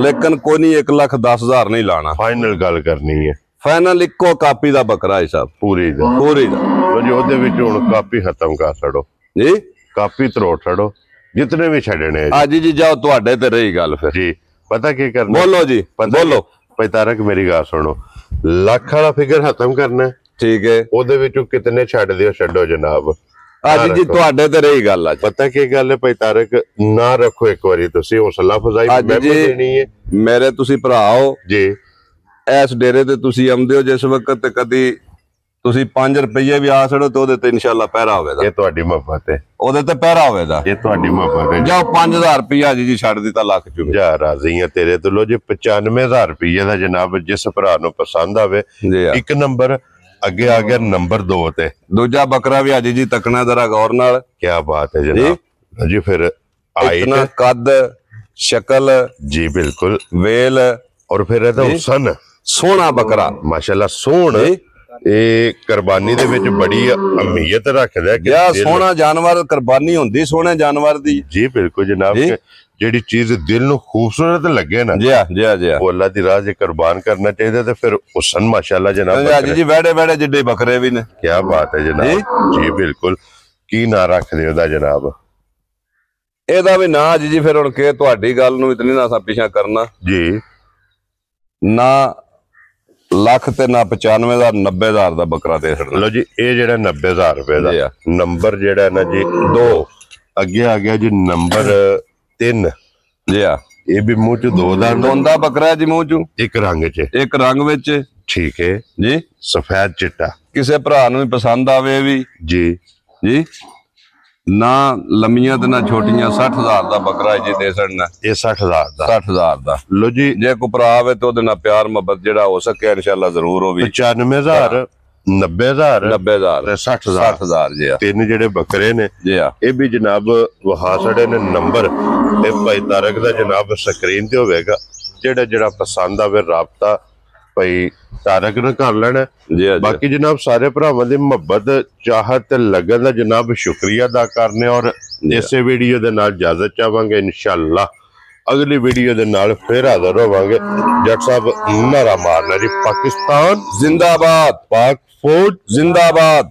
ਲੇਕਿਨ ਕੋਈ ਨਹੀਂ 1,10,000 ਨਹੀਂ ਲਾਣਾ। ਫਾਈਨਲ ਗੱਲ ਕਰਨੀ ਹੈ। ਫਾਈਨਲ ਇੱਕੋ ਕਾਪੀ ਦਾ ਬੱਕਰਾ ਹੈ ਸਾਹਿਬ, ਪੂਰੀ ਦਾ। ਲੋ ਜੀ ਉਹਦੇ ਵਿੱਚ ਹੁਣ ਕਾਪੀ ਖਤਮ ਕਰ ਛੱਡੋ ਜੀ। ਕਾਪੀ ਤਰੋੜ ਛੱਡੋ ਜਿਤਨੇ ਵੀ ਛੱਡਣੇ ਅੱਜ ਜੀ। ਜਾਓ ਤੁਹਾਡੇ ਤੇ ਰਹੀ ਗੱਲ ਫਿਰ ਜੀ। ਪਤਾ ਕੀ ਕਰਨਾ? ਬੋਲੋ ਜੀ ਬੋਲੋ। ਭਾਈ ਤਾਰਕ ਮੇਰੀ ਗੱਲ ਸੁਣੋ। ਲੱਖ ਵਾਲਾ ਫਿਗਰ ਖਤਮ ਕਰਨਾ। ਠੀਕ ਹੈ ਉਹਦੇ ਵਿੱਚੋਂ ਕਿਤਨੇ ਛੱਡ ਦਿਓ ਛੱਡੋ ਜਨਾਬ। ਅੱਜ ਜੀ ਤੁਹਾਡੇ ਤੇ ਰਹੀ ਗੱਲ। ਅੱਜ ਪਤਾ ਕੀ ਗੱਲ ਹੈ ਭਾਈ ਤਾਰਕ? ਨਾ ਰੱਖੋ ਇੱਕ ਵਾਰੀ ਤੁਸੀਂ ਹੌਸਲਾ ਫਜ਼ਾਈ ਦੇਣੀ ਹੈ ਮੇਰੇ। ਤੁਸੀਂ ਭਰਾ ਹੋ ਜੀ। ਇਸ ਡੇਰੇ ਤੇ ਤੁਸੀਂ ਆਉਂਦੇ ਹੋ ਜਿਸ ਵਕਤ ਤੇ ਕਦੀ ਤੁਸੀਂ 5 ਰੁਪਏ ਵੀ ਆ ਛੜੋ ਤੇ ਉਹਦੇ ਤੇ ਇਨਸ਼ਾਅੱਲਾ ਪਹਿਰਾ ਹੋਵੇਗਾ। ਇਹ ਤੁਹਾਡੀ ਮੁਹੱਬਤ ਹੈ। ਉਹਦੇ ਤੇ ਪਹਿਰਾ ਹੋਵੇਗਾ। ਇਹ ਤੁਹਾਡੀ ਮੁਹੱਬਤ ਹੈ। ਜਾਓ 5,000 ਰੁਪਇਆ ਜੀ ਛੱਡ ਦਿੱਤਾ ਲੱਖ ਚੁ। ਜਾ ਰਾਜ਼ੀ ਆ ਤੇਰੇ ਤੋਂ। ਲੋ ਜੀ 95,000 ਰੁਪਏ ਦਾ ਜਨਾਬ ਜਿਸ ਭਰਾ ਨੂੰ ਪਸੰਦ ਆਵੇ। 1 ਨੰਬਰ ਅੱਗੇ ਆ ਗਿਆ ਨੰਬਰ 2 ਤੇ ਦੂਜਾ ਬੱਕਰਾ ਵੀ ਅੱਜ ਜੀ ਤੱਕਣਾ ਜ਼ਰਾ ਗੌਰ ਨਾਲ। ਕੀ ਬਾਤ ਹੈ ਜਨਾਬ ਜੀ। ਫਿਰ ਇਤਨਾ ਕੱਦ ਸ਼ਕਲ ਜੀ ਬਿਲਕੁਲ। ਵੇਲ ਔਰ ਫਿਰ ਇਹਦਾ ਹੁਸਨ ਸੋਹਣਾ ਬੱਕਰਾ ਮਾਸ਼ਾਅੱਲਾ ਸੋਹਣ ਇਹ ਕੁਰਬਾਨੀ ਦੇ ਵਿੱਚ ਬੜੀ ਅਹਿਮੀਅਤ ਰੱਖਦਾ ਕਿ ਯਾ ਸੋਹਣਾ ਜਾਨਵਰ ਕੁਰਬਾਨੀ ਹੁੰਦੀ ਸੋਹਣੇ ਜਾਨਵਰ ਦੀ ਜੀ ਬਿਲਕੁਲ ਜਨਾਬ ਜਿਹੜੀ ਚੀਜ਼ ਦਿਲ ਨੂੰ ਖੂਬਸੂਰਤ ਲੱਗੇ ਨਾ ਜੀ ਉਹ ਅੱਲਾਹ ਦੀ ਰਾਹ 'ਚ ਕੁਰਬਾਨ ਕਰਨਾ ਚਾਹੀਦਾ ਤੇ ਫਿਰ ਹੁਸਨ ਮਾਸ਼ਾਅੱਲਾ ਜਨਾਬ ਜੀ ਵੜੇ ਜਿੱਡੇ ਬੱਕਰੇ ਵੀ ਨੇ ਕੀ ਬਾਤ ਹੈ ਜਨਾਬ ਜੀ ਬਿਲਕੁਲ ਕੀ ਨਾਂ ਰੱਖਦੇ ਉਹਦਾ ਜਨਾਬ ਇਹਦਾ ਵੀ ਨਾਂ ਜੀ ਫਿਰ ਹੁਣ ਕਿ ਤੁਹਾਡੀ ਗੱਲ ਨੂੰ ਇਤਨੀ ਨਾ ਅਸਾਂ ਪਿਛਾ ਕਰਨਾ ਜੀ ਨਾ ਲੱਖ ਤੇ ਨਾ 95,000 90,000 ਦਾ ਬੱਕਰਾ ਦੇ ਛੱਡਣਾ ਲੋ ਜੀ ਇਹ ਜਿਹੜਾ 90,000 ਰੁਪਏ ਦਾ ਨੰਬਰ ਜਿਹੜਾ ਨਾ ਜੀ 2 ਅੱਗੇ ਆ ਗਿਆ ਜੀ ਨੰਬਰ 3 ਜੀ ਇਹ ਵੀ ਮੂੰਹ ਚ 2 ਦਾ ਬੱਕਰਾ ਜੀ ਮੂੰਹ ਚ ਇੱਕ ਰੰਗ ਚ ਇੱਕ ਰੰਗ ਵਿੱਚ ਠੀਕ ਹੈ ਜੀ ਸਫੈਦ ਚਿੱਟਾ ਕਿਸੇ ਭਰਾ ਨੂੰ ਵੀ ਪਸੰਦ ਆਵੇ ਵੀ ਜੀ ਜੀ ਨਾ ਲੰਮੀਆਂ ਤੇ ਨਾ ਛੋਟੀਆਂ 60,000 ਦਾ ਬੱਕਰਾ ਜੀ ਦੇ ਛੱਡਣਾ ਇਹ 60,000 ਦਾ 60,000 ਦਾ ਲੋ ਜੀ ਜੇ ਕੋਈ ਭਰਾ ਆਵੇ ਤੇ ਉਹਦੇ ਨਾਲ ਪਿਆਰ ਮੁਹੱਬਤ ਜਿਹੜਾ ਹੋ ਸਕੇ ਇਨਸ਼ਾਅੱਲਾ ਜ਼ਰੂਰ ਹੋਵੇ 95,000 90,000 90,000 ਤੇ 60,000 ਜੀ ਤਿੰਨ ਜਿਹੜੇ ਬੱਕਰੇ ਨੇ ਜੀ ਇਹ ਵੀ ਜਨਾਬ ਵਹਾ ਛੜੇ ਨੇ ਨੰਬਰ ਇਹ ਭਾਈ ਤਾਰਕ ਦਾ ਜਨਾਬ ਸਕਰੀਨ ਤੇ ਹੋਵੇਗਾ ਜਿਹੜਾ ਪਸੰਦ ਆਵੇ ਰਾਬਤਾ ਭਾਈ ਤਾਰਕ ਨਾਲ ਕਰ ਲੈਣਾ ਬਾਕੀ ਜਨਾਬ ਸਾਰੇ ਭਰਾਵਾਂ ਦੀ ਮੁਹੱਬਤ ਚਾਹਤ ਤੇ ਲਗਨ ਦਾ ਜਨਾਬ ਸ਼ੁਕਰੀਆ ਅਦਾ ਕਰਨੇ ਔਰ ਇਸੇ ਵੀਡੀਓ ਦੇ ਨਾਲ ਇਜਾਜ਼ਤ ਚਾਹਾਂਗੇ ਇਨਸ਼ਾਅੱਲਾ ਅਗਲੀ ਵੀਡੀਓ ਦੇ ਨਾਲ ਫਿਰ ਹਾਜ਼ਰ ਹੋਵਾਂਗੇ ਜੱਟ ਸਾਹਿਬ ਨਾਰਾ ਮਾਰਨਾ ਜੀ ਪਾਕਿਸਤਾਨ ਜ਼ਿੰਦਾਬਾਦ ਪਾਕ ਫੌਜ ਜ਼ਿੰਦਾਬਾਦ